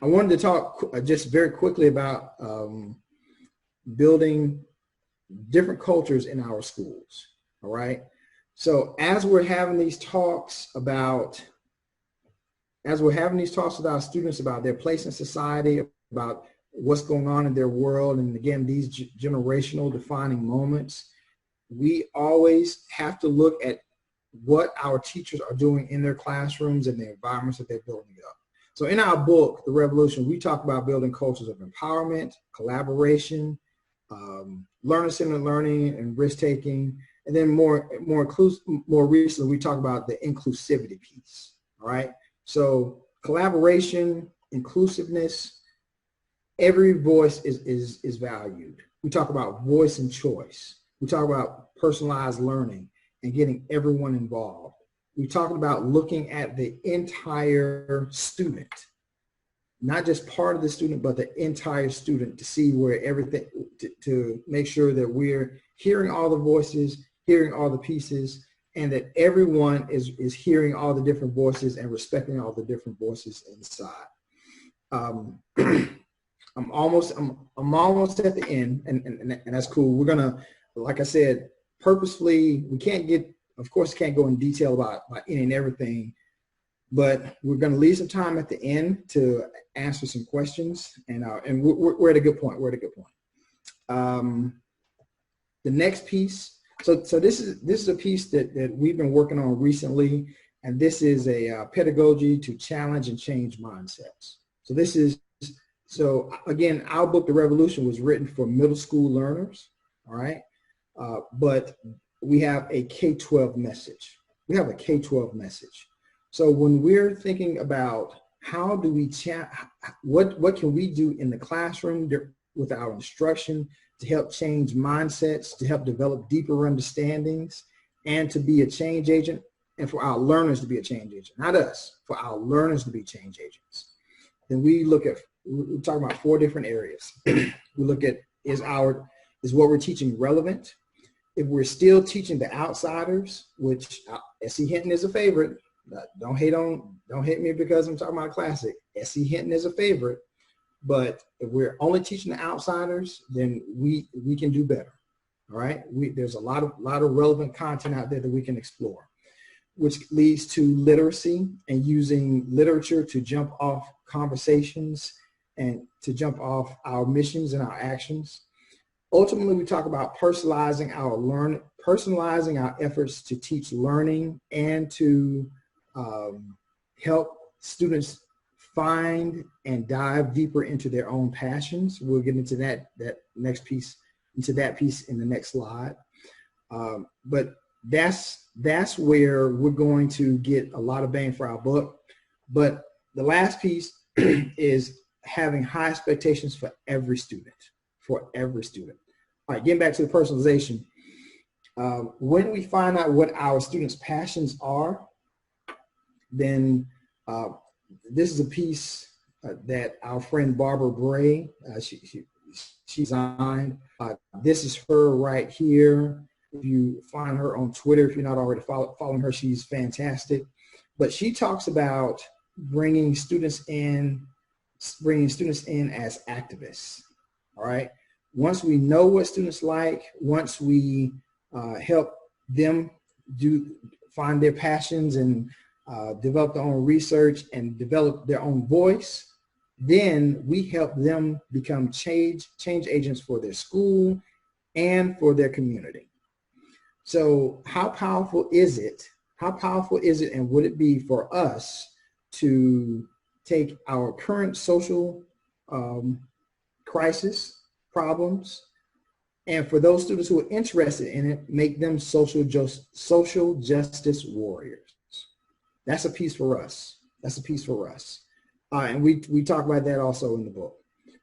wanted to talk just very quickly about building different cultures in our schools. All right. So as we're having these talks with our students about their place in society, about what's going on in their world, and again, these generational defining moments, we always have to look at what our teachers are doing in their classrooms and the environments that they're building up. So in our book, The Revolution, we talk about building cultures of empowerment, collaboration, learner-centered learning and risk-taking, and then more recently, we talk about the inclusivity piece, all right? So collaboration, inclusiveness, every voice is valued. We talk about voice and choice. We talk about personalized learning and getting everyone involved. We talked about looking at the entire student, not just part of the student, but the entire student, to see where everything, to make sure that we're hearing all the voices, hearing all the pieces, and that everyone is hearing all the different voices and respecting all the different voices inside. I'm almost at the end, and that's cool. We're gonna, like I said, purposefully, we can't go in detail about any and everything, but we're going to leave some time at the end to answer some questions, and we're at a good point. We're at a good point. The next piece, so this is a piece that we've been working on recently, and this is a pedagogy to challenge and change mindsets. So again, our book, The Revolution, was written for middle school learners, all right? But we have a K-12 message. We have a K-12 message. So when we're thinking about how do we what can we do in the classroom with our instruction to help change mindsets, to help develop deeper understandings, and to be a change agent, and for our learners to be a change agent, not us, for our learners to be change agents. Then we're talking about 4 different areas. We look at, is what we're teaching relevant? If we're still teaching the outsiders, which S.E. Hinton is a favorite, don't hate me because I'm talking about a classic. S.E. Hinton is a favorite, but if we're only teaching the outsiders, then we can do better. All right, there's a lot of relevant content out there that we can explore, which leads to literacy and using literature to jump off conversations and to jump off our missions and our actions. Ultimately, we talk about personalizing our efforts to teach learning and to help students find and dive deeper into their own passions. We'll get into that piece in the next slide. But that's where we're going to get a lot of bang for our buck. But the last piece is having high expectations for every student. All right, getting back to the personalization. When we find out what our students' passions are, then this is a piece that our friend Barbara Bray, she designed. This is her right here. If you find her on Twitter, if you're not already following her, she's fantastic. But she talks about bringing students in as activists. All right. Once we know what students like, once we help them find their passions and develop their own research and develop their own voice, then we help them become change agents for their school and for their community. So how powerful is it? How powerful is it, and would it be for us to take our current social crisis problems, and for those students who are interested in it, make them social justice warriors? That's a piece for us. And we talk about that also in the book.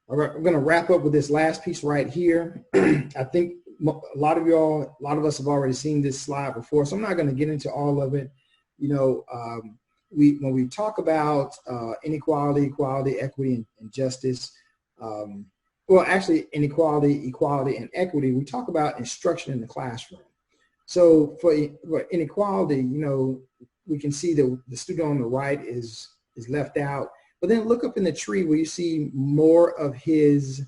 All right, I'm going to wrap up with this last piece right here. I think a lot of us have already seen this slide before, so I'm not going to get into all of it. You know, when we talk about inequality, equality, equity, and justice, well, actually, inequality, equality, and equity, we talk about instruction in the classroom. So for inequality, you know, we can see that the student on the right is left out. But then look up in the tree where you see more of his,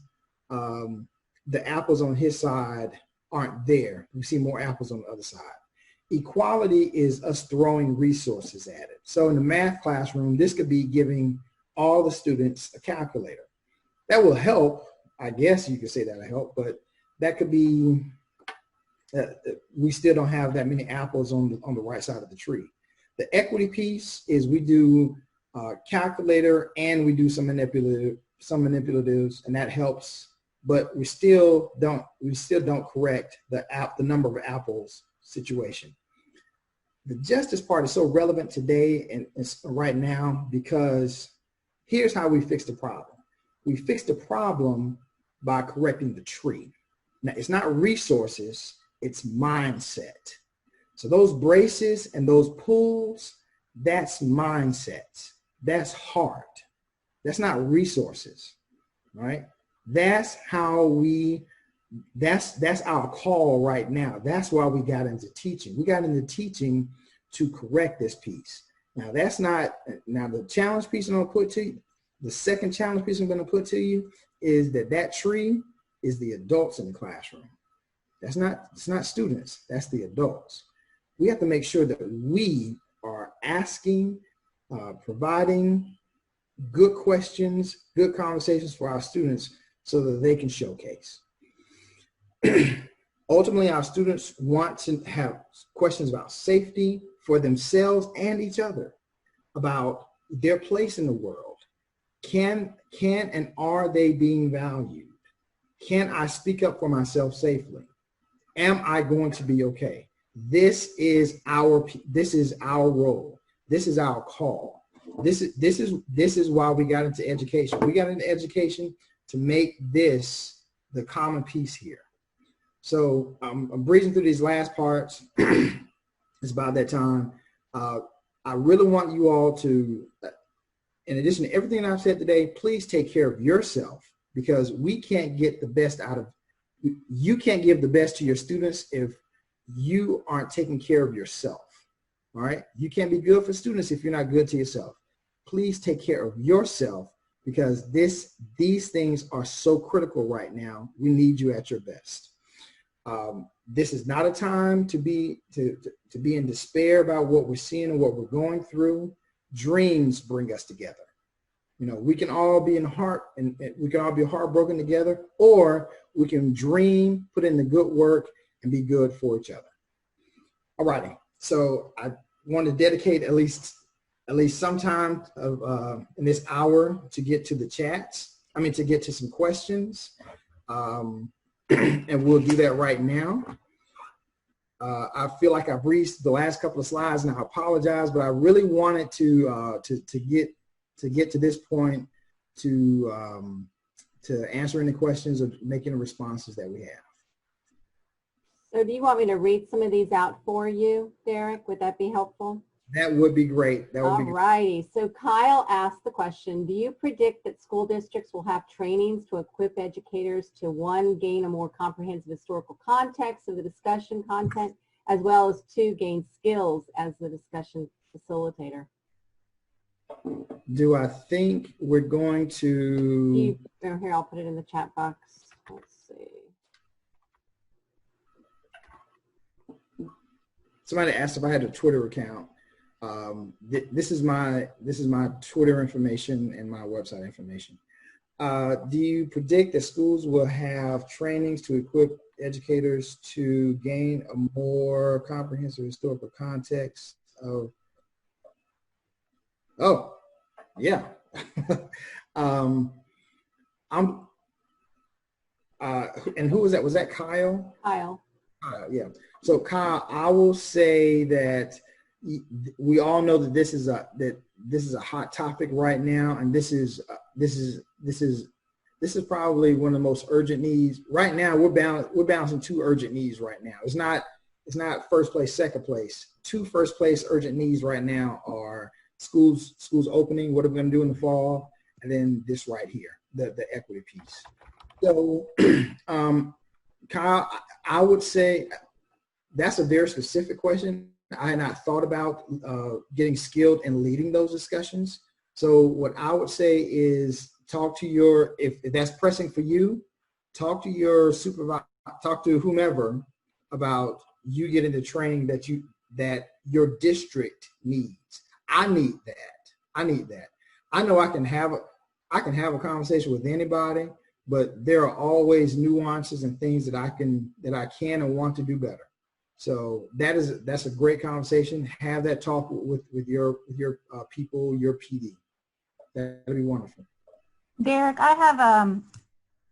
the apples on his side aren't there. You see more apples on the other side. Equality is us throwing resources at it. So in the math classroom, this could be giving all the students a calculator. That will help. I guess you could say that'll help, but that could be, we still don't have that many apples on the right side of the tree. The equity piece is we do calculator and we do some manipulatives, and that helps, but we still don't correct the number of apples situation. The justice part is so relevant today and right now, because here's how we fix the problem. We fix the problem by correcting the tree. Now, it's not resources, it's mindset. So those braces and those pulls, that's mindset. That's heart. That's not resources, right? That's how that's our call right now. That's why we got into teaching. We got into teaching to correct this piece. Now the challenge piece I'm gonna put to you, the second challenge piece I'm gonna put to you is that tree is the adults in the classroom. It's not students, that's the adults. We have to make sure that we are asking, providing good questions, good conversations for our students so that they can showcase. Ultimately, our students want to have questions about safety for themselves and each other, about their place in the world. Can and are they being valued? Can I speak up for myself safely? Am I going to be okay? This is our role. This is our call. This is why we got into education. We got into education to make this the common piece here. So I'm breezing through these last parts. It's about that time. I really want you all to, in addition to everything I've said today, please take care of yourself, because we can't get the best out of, you can't give the best to your students if you aren't taking care of yourself. All right. You can't be good for students if you're not good to yourself. Please take care of yourself, because these things are so critical right now. We need you at your best. This is not a time to be in despair about what we're seeing and what we're going through. Dreams bring us together. You know, we can all be in heart and we can all be heartbroken together, or we can dream, put in the good work, and be good for each other. All righty. So I want to dedicate at least some time of in this hour to get to the chats. I mean, to get to some questions, and we'll do that right now. I feel like I've reached the last couple of slides, and I apologize, but I really wanted to get to this point to answer any questions or making the responses that we have. So do you want me to read some of these out for you, Derek? Would that be helpful? That would be great. That would be great. All righty. So Kyle asked the question, do you predict that school districts will have trainings to equip educators to, one, gain a more comprehensive historical context of the discussion content, as well as two, gain skills as the discussion facilitator? Do I think we're going to... Here, I'll put it in the chat box. Let's see. Somebody asked if I had a Twitter account. This is my Twitter information and my website information. Do you predict that schools will have trainings to equip educators to gain a more comprehensive historical context of? Oh, yeah. And who was that? Was that Kyle? Kyle. Yeah. So Kyle, I will say that we all know that this is a hot topic right now, and this is probably one of the most urgent needs right now. We're balancing two urgent needs right now. It's not first place, second place. Two first place urgent needs right now are schools opening. What are we going to do in the fall? And then this right here, the equity piece. So, Kyle, I would say that's a very specific question. I had not thought about getting skilled in leading those discussions. So what I would say is talk to your, if that's pressing for you, talk to your supervisor, talk to whomever about you getting the training that your district needs. I need that. I know I can have a conversation with anybody, but there are always nuances and things that I can and want to do better. So that's a great conversation. Have that talk with your people, your PD. That'd be wonderful. Derek, I have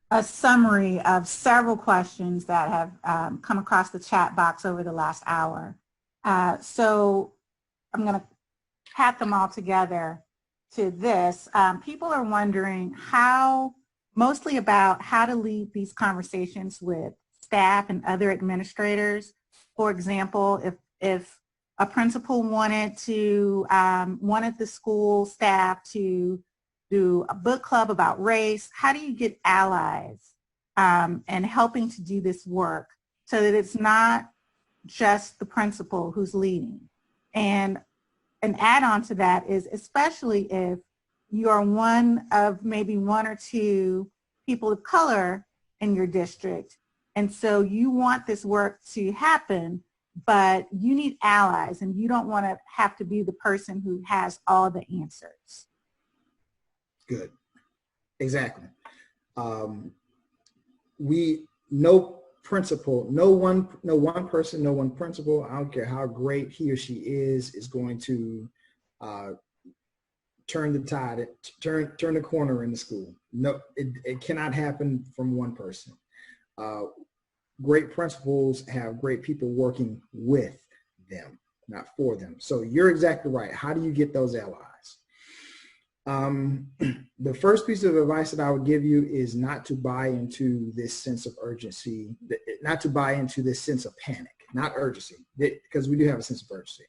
a summary of several questions that have come across the chat box over the last hour. So I'm going to pat them all together to this. People are wondering mostly about how to lead these conversations with staff and other administrators. For example, if a principal wanted the school staff to do a book club about race, how do you get allies and helping to do this work so that it's not just the principal who's leading? And an add-on to that is, especially if you are one of maybe one or two people of color in your district, and so you want this work to happen, but you need allies, and you don't want to have to be the person who has all the answers. Good. Exactly. No one person, no one principal, I don't care how great he or she is going to turn the tide, turn the corner in the school. No, it cannot happen from one person. Great principals have great people working with them, not for them. So you're exactly right. How do you get those allies? The first piece of advice that I would give you is not to buy into this sense of urgency, not to buy into this sense of panic, not urgency, because we do have a sense of urgency,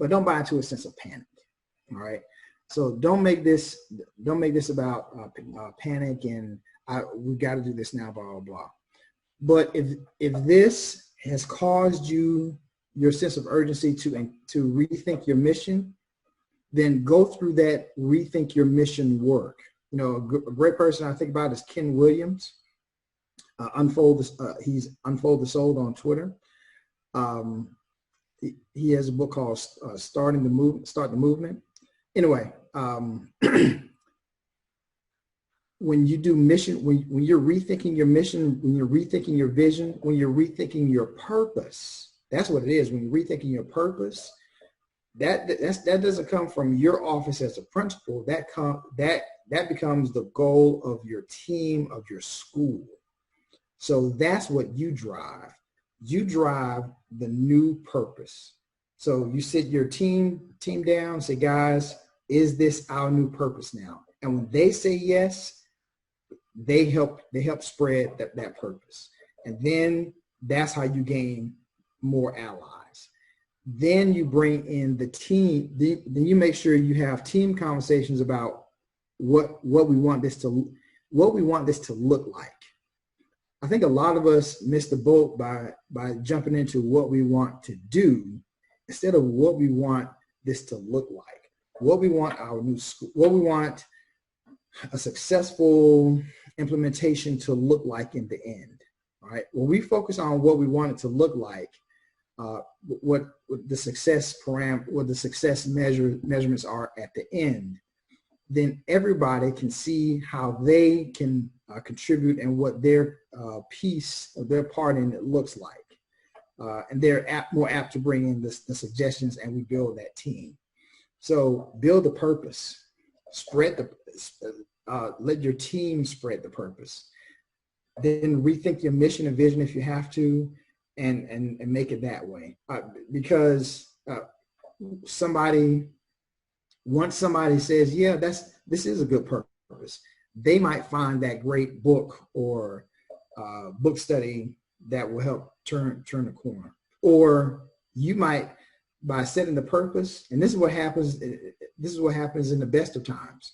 but don't buy into a sense of panic. All right. So don't make this about panic and we've got to do this now, blah, blah, blah. But if this has caused your sense of urgency to rethink your mission, then go through that rethink your mission work. You know, a great person I think about is Ken Williams. He's Unfold the Soul on Twitter. He has a book called Start the Movement. Anyway, when you do mission, when you're rethinking your mission, when you're rethinking your vision, when you're rethinking your purpose, that's what it is. When you're rethinking your purpose, that doesn't come from your office as a principal. That becomes the goal of your team, of your school. So that's what you drive. You drive the new purpose. So you sit your team down, say, guys, is this our new purpose now? And when they say yes, they help spread that purpose. And then that's how you gain more allies. Then you bring in the team. Then you make sure you have team conversations about what we want this to look like. I think a lot of us miss the boat by jumping into what we want to do instead of what we want this to look like. What we want our new school, what we want a successful implementation to look like in the end. Right? When we focus on what we want it to look like, what the success measurements are at the end, then everybody can see how they can contribute and what their piece of their part in it looks like. And they're more apt to bring in the suggestions, and we build that team. So build the purpose, let your team spread the purpose. Then rethink your mission and vision if you have to, and make it that way. Because once somebody says, yeah, this is a good purpose, they might find that great book or book study that will help turn the corner. Or you might, by setting the purpose, and this is what happens in the best of times,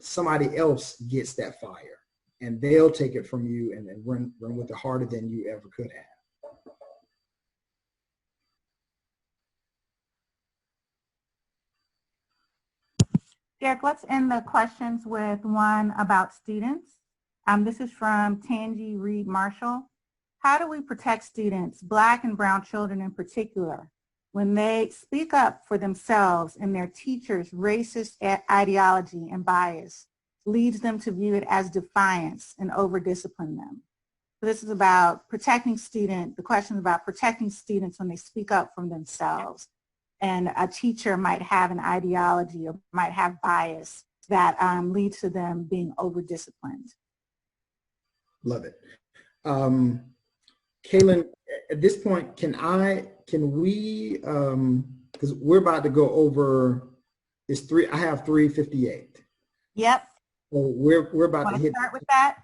somebody else gets that fire, and they'll take it from you and run with it harder than you ever could have. Derek, let's end the questions with one about students. This is from Tangi Reed Marshall. How do we protect students, Black and brown children in particular, when they speak up for themselves and their teachers' racist ideology and bias leads them to view it as defiance and over-discipline them? So this is about protecting students. The question is about protecting students when they speak up for themselves. And a teacher might have an ideology or might have bias that leads to them being over-disciplined. Love it. Kaylin, at this point, can we, because we're about to go over, I have 3:58. Yep. So we're about to hit. Start with that?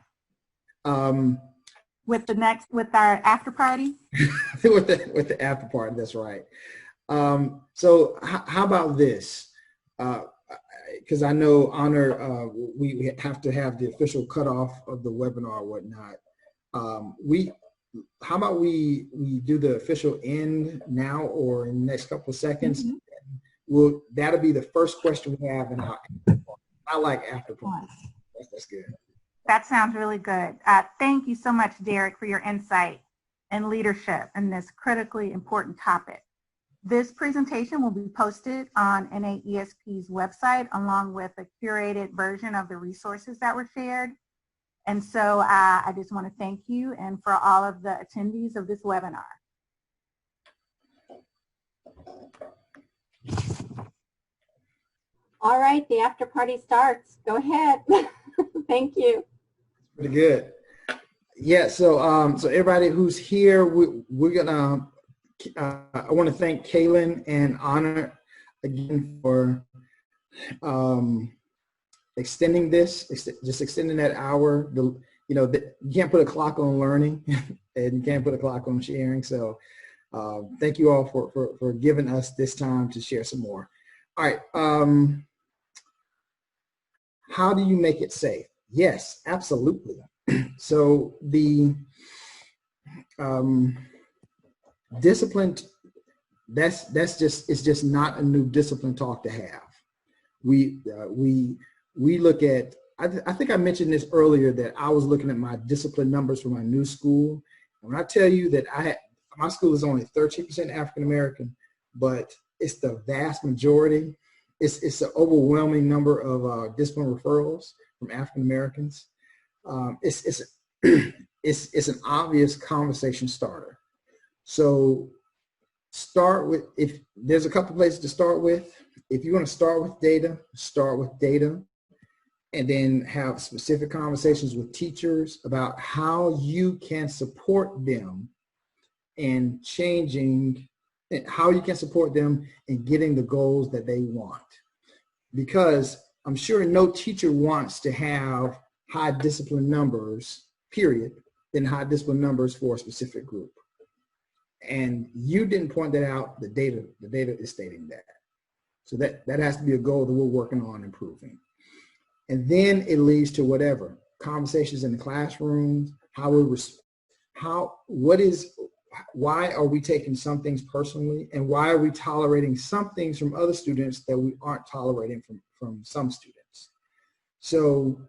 With our after party? with the after party, that's right. So how about this? Because I know, Honor, we have to have the official cutoff of the webinar or whatnot. How about we do the official end now or in the next couple of seconds? Mm-hmm. That'll be the first question we have in our after party. I like after party. That's good. That sounds really good. Thank you so much, Derek, for your insight and leadership in this critically important topic. This presentation will be posted on NAESP's website along with a curated version of the resources that were shared. And so I just want to thank you and for all of the attendees of this webinar. All right, the after party starts. Go ahead. Thank you. Pretty good. Yeah, so so everybody who's here, we're gonna, I want to thank Kaylin and Honor again for extending this, just extending that hour. You can't put a clock on learning and you can't put a clock on sharing. So thank you all for giving us this time to share some more. All right. How do you make it safe? Yes, absolutely. So the discipline, it's just not a new discipline talk to have. We look at, I think I mentioned this earlier, that I was looking at my discipline numbers for my new school. And when I tell you that my school is only 13% African American, but it's the vast majority. It's an overwhelming number of discipline referrals from African Americans. It's it's an obvious conversation starter. So start with, if there's a couple places to start with. If you want to start with data, and then have specific conversations with teachers about how you can support them in changing, how you can support them in getting the goals that they want. Because I'm sure no teacher wants to have high discipline numbers, period, than high discipline numbers for a specific group. And you didn't point that out, the data is stating that. So that has to be a goal that we're working on improving. And then it leads to whatever, conversations in the classrooms, why are we taking some things personally, and why are we tolerating some things from other students that we aren't tolerating from some students. So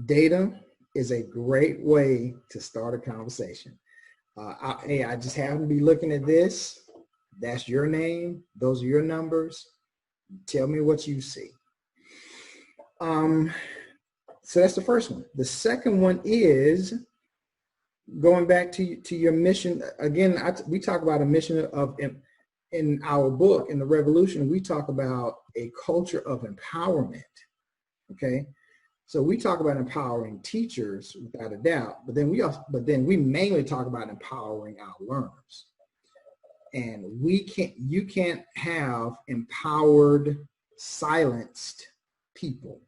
data is a great way to start a conversation. Hey, I just happen to be looking at this. That's your name. Those are your numbers. Tell me what you see. So that's the first one. The second one is going back to your mission. Again, we talk about a mission of, in our book, in The Revolution, we talk about a culture of empowerment, okay? So we talk about empowering teachers without a doubt, but then we mainly talk about empowering our learners. And you can't have empowered, silenced people.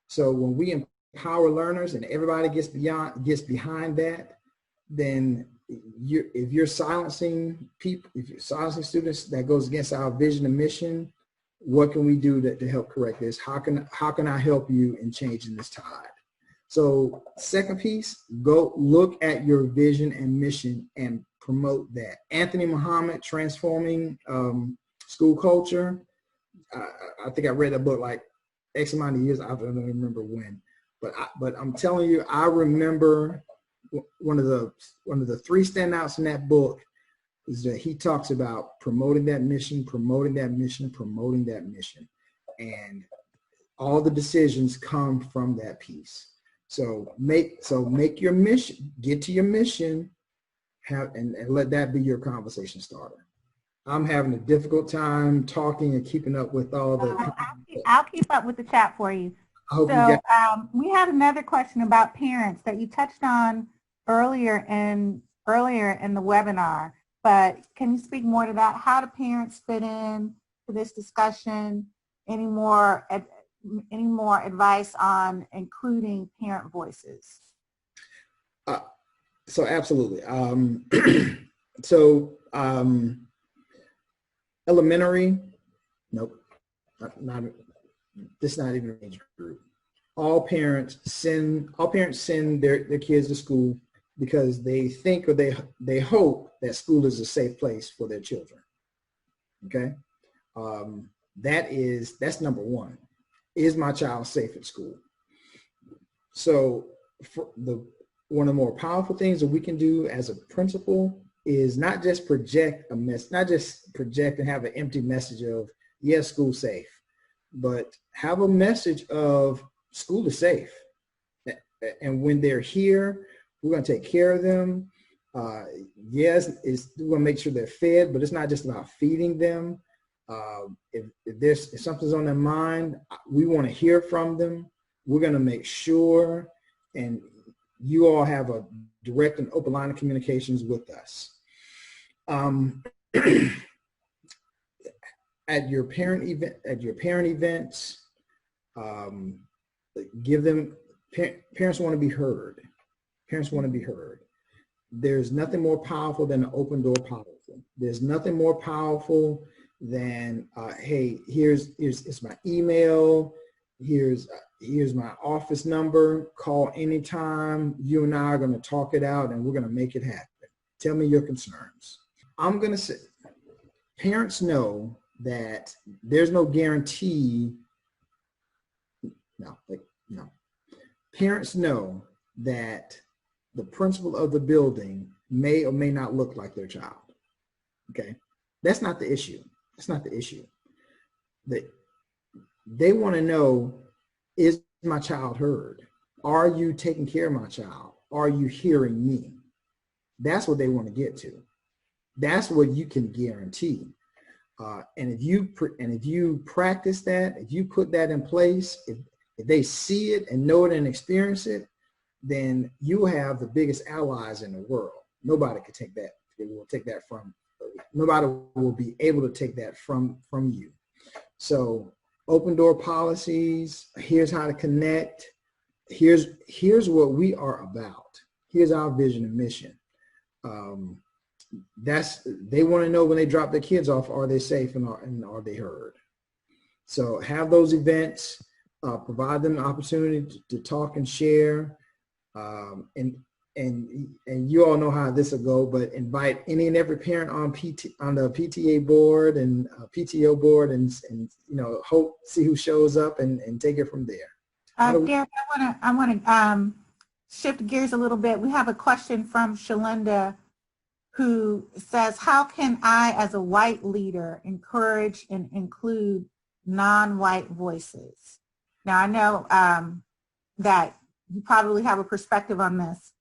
So when we empower learners and everybody gets behind that, then if you're silencing people, if you're silencing students, that goes against our vision and mission. What can we do to help correct this? How can I help you in changing this tide? So second piece, go look at your vision and mission and promote that. Anthony Muhammad, Transforming School Culture. I think I read that book like X amount of years. I don't even remember when, but I'm telling you, I remember one of the three standouts in that book is that he talks about promoting that mission, and all the decisions come from that piece. So make your mission, get to your mission, and let that be your conversation starter. I'm having a difficult time talking and keeping up with all the. I'll keep up with the chat for you. So we have another question about parents that you touched on earlier in the webinar, but can you speak more to that? How do parents fit in to this discussion? Any more advice on including parent voices? So absolutely. Elementary, nope, this is not even an age group. All parents send their kids to school because they think, or they hope that school is a safe place for their children. Okay, that's number one. Is my child safe at school? So one of the more powerful things that we can do as a principal is not just project a mess, not just project and have an empty message of, yes, school's safe, but have a message of school is safe. And when they're here, we're going to take care of them. Yes, we're going to make sure they're fed, but it's not just about feeding them. If something's on their mind, we want to hear from them. We're going to make sure, and you all have a direct and open line of communications with us. At your parent events, give them. Parents want to be heard. Parents want to be heard. There's nothing more powerful than an open door policy. There's nothing more powerful than, hey, here's my email. Here's my office number. Call anytime. You and I are going to talk it out, and we're going to make it happen. Tell me your concerns. I'm going to say, parents know that there's no guarantee. No. Parents know that the principal of the building may or may not look like their child. Okay, that's not the issue. That's not the issue. They want to know, is my child heard? Are you taking care of my child? Are you hearing me? That's what they want to get to. That's what you can guarantee. And if you practice that, if you put that in place, if they see it and know it and experience it, then you have the biggest allies in the world. Nobody could take that. They will take that from. Nobody will be able to take that from you. So, open door policies. Here's how to connect. Here's what we are about. Here's our vision and mission. They want to know when they drop their kids off, are they safe and are they heard? So have those events, provide them the opportunity to talk and share, and you all know how this will go. But invite any and every parent on the PTA board and PTO board, and see who shows up and take it from there. Derek, I want to shift gears a little bit. We have a question from Shalinda, who says, how can I, as a white leader, encourage and include non-white voices? Now, I know that you probably have a perspective on this,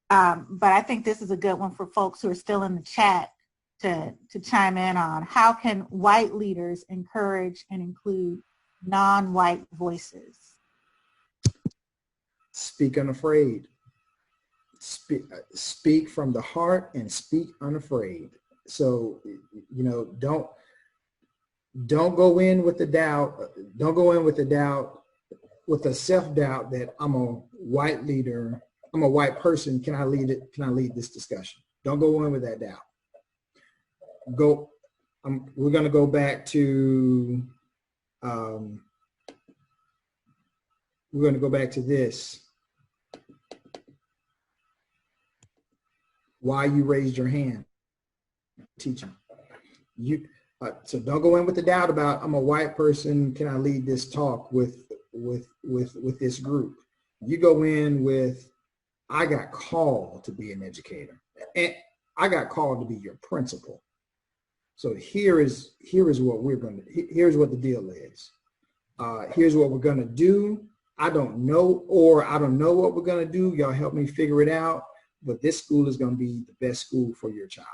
but I think this is a good one for folks who are still in the chat to chime in on. How can white leaders encourage and include non-white voices? Speak unafraid. Speak from the heart and speak unafraid. So, don't go in with the doubt. Don't go in with the doubt, with the self-doubt that I'm a white leader. I'm a white person. Can I lead it? Can I lead this discussion? Don't go in with that doubt. We're going to go back to, we're going to go back to this. Why you raised your hand, teaching. So don't go in with the doubt about, I'm a white person, can I lead this talk with this group? You go in with, I got called to be an educator, and I got called to be your principal. So here is what we're going to. Here's what the deal is. Here's what we're going to do. I don't know what we're going to do. Y'all help me figure it out. But this school is going to be the best school for your child.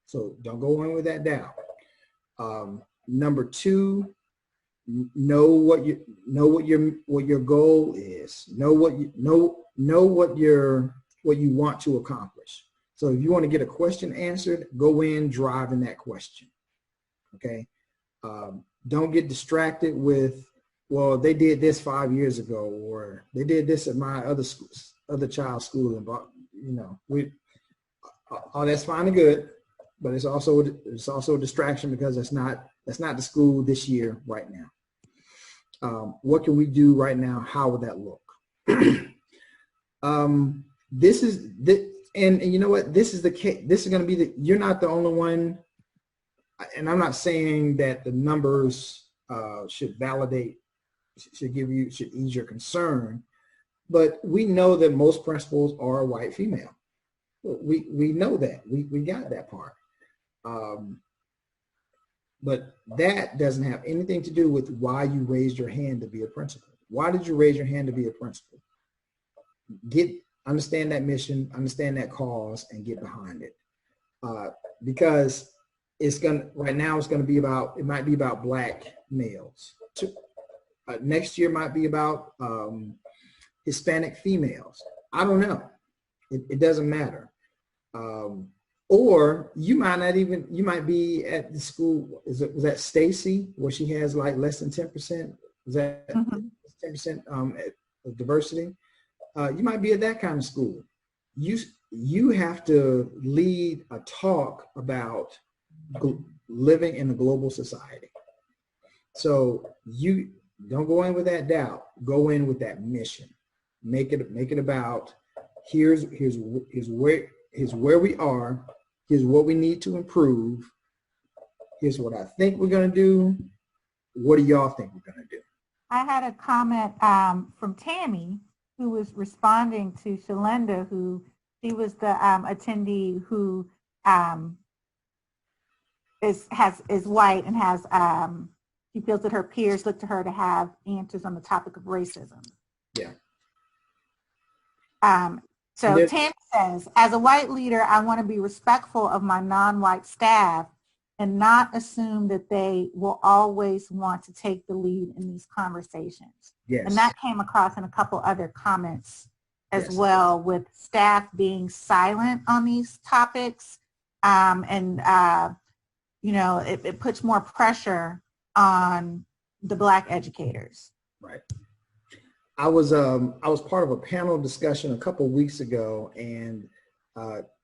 So don't go in with that doubt. Number two, know what your goal is. Know what you want to accomplish. So if you want to get a question answered, go in driving that question. Okay. Don't get distracted with, well, they did this 5 years ago, or they did this at my other child's school, and all that's fine and good, but it's also a distraction because that's not the school this year right now. What can we do right now? How would that look? And you know what? This is the case. This is going to be you're not the only one, and I'm not saying that the numbers should ease your concern, but we know that most principals are white female. We know that. We got that part. But that doesn't have anything to do with why you raised your hand to be a principal. Why did you raise your hand to be a principal? Understand that mission, understand that cause, and get behind it. Because right now it might be about Black males. Next year might be about Hispanic females. I don't know. It doesn't matter. Or you might be at the school. Was that Stacy, where she has like less than 10%? Is that 10% diversity? You might be at that kind of school. You have to lead a talk about living in a global society. So you don't go in with that doubt. Go in with that mission. Make it about here's where we are. Here's what we need to improve. Here's what I think we're going to do. What do y'all think we're going to do? I had a comment from Tammy, who was responding to Shalinda, who she was the attendee who is white and has she feels that her peers look to her to have answers on the topic of racism. Yeah. So Tammy says, as a white leader, I want to be respectful of my non-white staff and not assume that they will always want to take the lead in these conversations. Yes. And that came across in a couple other comments as Yes. well, with staff being silent on these topics. You know, it puts more pressure on the Black educators. Right. I was part of a panel discussion a couple of weeks ago, and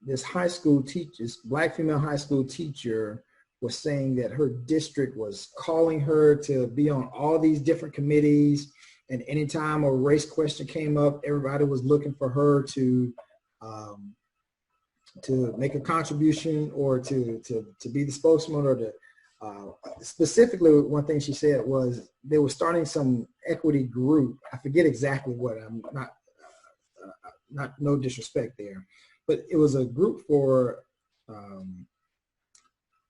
this high school teacher, Black female high school teacher, was saying that her district was calling her to be on all these different committees, and anytime a race question came up, everybody was looking for her to make a contribution or to be the spokesman, or to specifically one thing she said was they were starting some equity group. I forget exactly what. I'm not no disrespect there, but it was a group for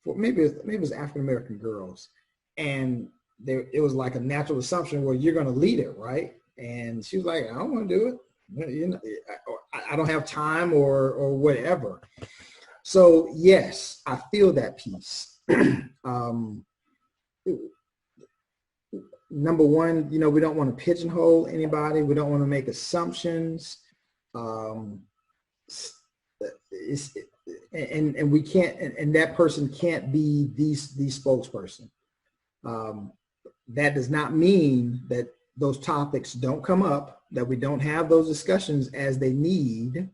maybe it was African American girls, and it was like a natural assumption where you're going to lead it, right? And she was like, I don't want to do it. You know, I don't have time or whatever. So yes, I feel that piece. Number one, you know, we don't want to pigeonhole anybody. We don't want to make assumptions. And we can't, and that person can't be the spokesperson. That does not mean that those topics don't come up, that we don't have those discussions as they need.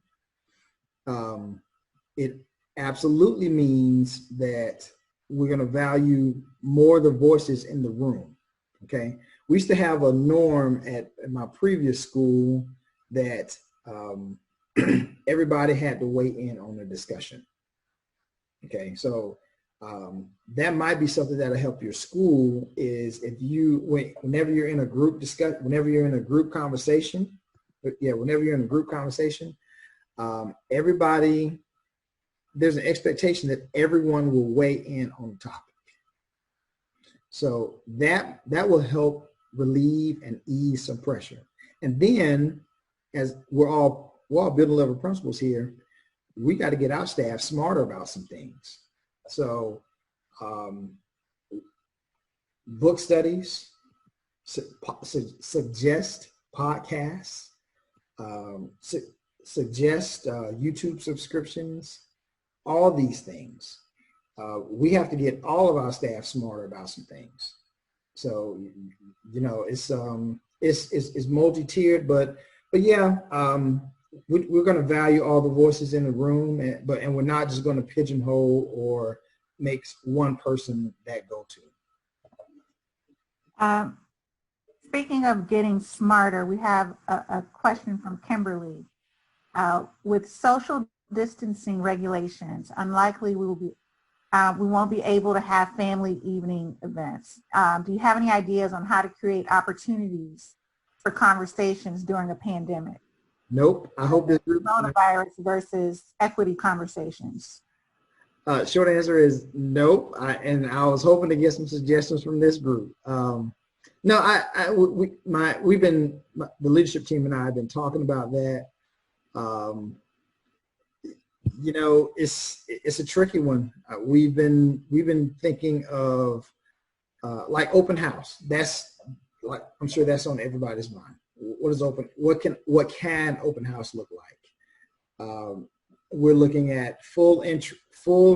It absolutely means that we're going to value more the voices in the room. Okay. We used to have a norm at my previous school that everybody had to weigh in on the discussion. Okay. So that might be something that'll help your school, is if whenever you're in a group whenever you're in a group conversation, everybody, there's an expectation that everyone will weigh in on the topic. So that will help relieve and ease some pressure. And then, as we're all building level principals here, we got to get our staff smarter about some things. So book studies, suggest podcasts, suggest YouTube subscriptions, all these things. We have to get all of our staff smarter about some things. So, you know, it's multi-tiered, but yeah, we're going to value all the voices in the room, and we're not just going to pigeonhole or make one person that go-to. Speaking of getting smarter, we have a question from Kimberly. With social distancing regulations, unlikely we won't be able to have family evening events. Do you have any ideas on how to create opportunities for conversations during a pandemic? Nope. I hope this group. Coronavirus versus equity conversations. Short answer is nope. And I was hoping to get some suggestions from this group. No, the leadership team and I have been talking about that. You know, it's a tricky one. We've been thinking of like open house. That's like, I'm sure that's on everybody's mind. What can open house look like? We're looking at full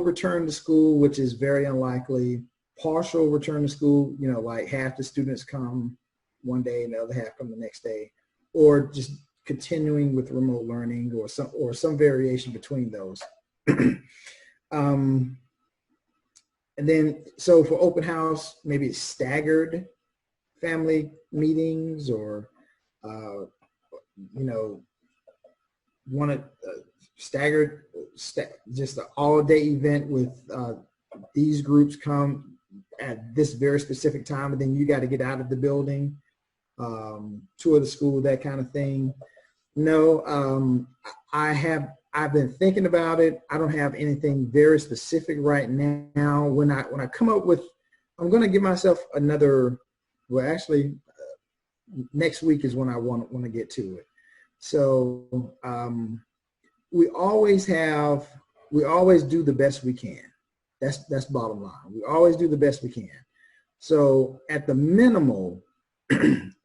return to school, which is very unlikely. Partial return to school, you know, like half the students come one day and the other half come the next day, or just continuing with remote learning, or some variation between those. And then, so for open house, maybe it's staggered family meetings, or you know, staggered, just an all-day event with these groups come at this very specific time, and then you got to get out of the building, tour the school, that kind of thing. No, I've been thinking about it. I don't have anything very specific right now. When I come up with I'm going to give myself another, well, actually, next week is when I want to get to it. So we always do the best we can. That's bottom line. We always do the best we can. So at the minimal,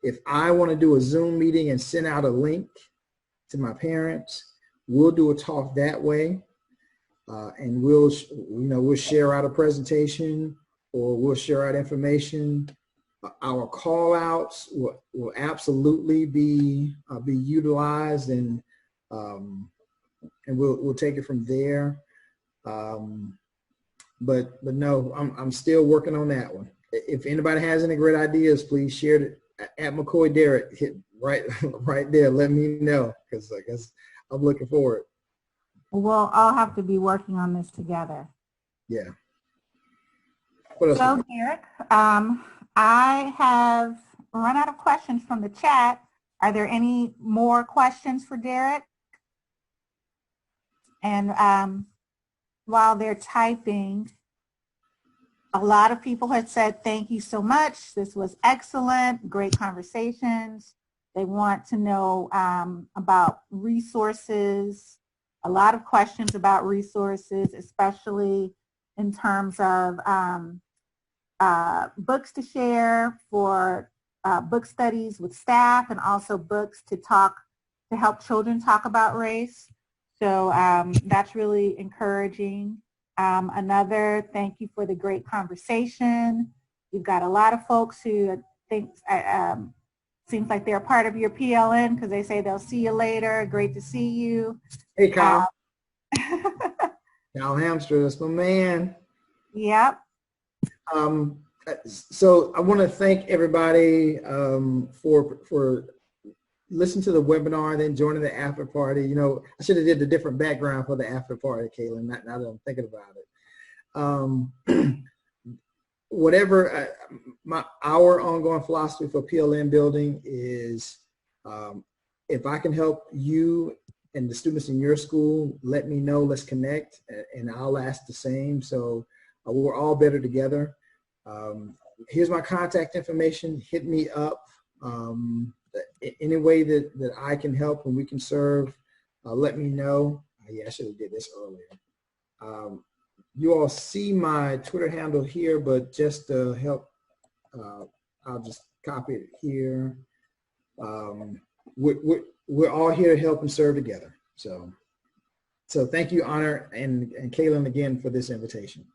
if I want to do a Zoom meeting and send out a link to my parents, we'll do a talk that way, and we'll share out a presentation, or we'll share out information. Our call outs will absolutely be utilized, and we'll take it from there. But no, I'm still working on that one. If anybody has any great ideas, please share it at McCoy Derek. Hit right there. Let me know, because I guess I'm looking forward. We'll all have to be working on this together. Yeah. What else? So, Derek, I have run out of questions from the chat. Are there any more questions for Derek? And while they're typing, a lot of people had said, thank you so much. This was excellent, great conversations. They want to know about resources, a lot of questions about resources, especially in terms of books to share for book studies with staff, and also books to help children talk about race. So that's really encouraging. Another, thank you for the great conversation. You've got a lot of folks who think, seems like they're part of your PLN, because they say they'll see you later. Great to see you. Hey, Kyle. Kyle Hamster, that's my man. Yep. So I want to thank everybody for listening to the webinar and then joining the after party. You know, I should have did the different background for the after party, Kaylin, now that I'm thinking about it. Whatever, our ongoing philosophy for PLN building is, if I can help you and the students in your school, let me know, let's connect, and I'll ask the same. So we're all better together. Here's my contact information. Hit me up. Any way that I can help and we can serve, let me know. Yeah, I should have did this earlier. You all see my Twitter handle here, but just to help, I'll just copy it here. We're all here to help and serve together. So thank you, Honor, and Kaylin, again, for this invitation.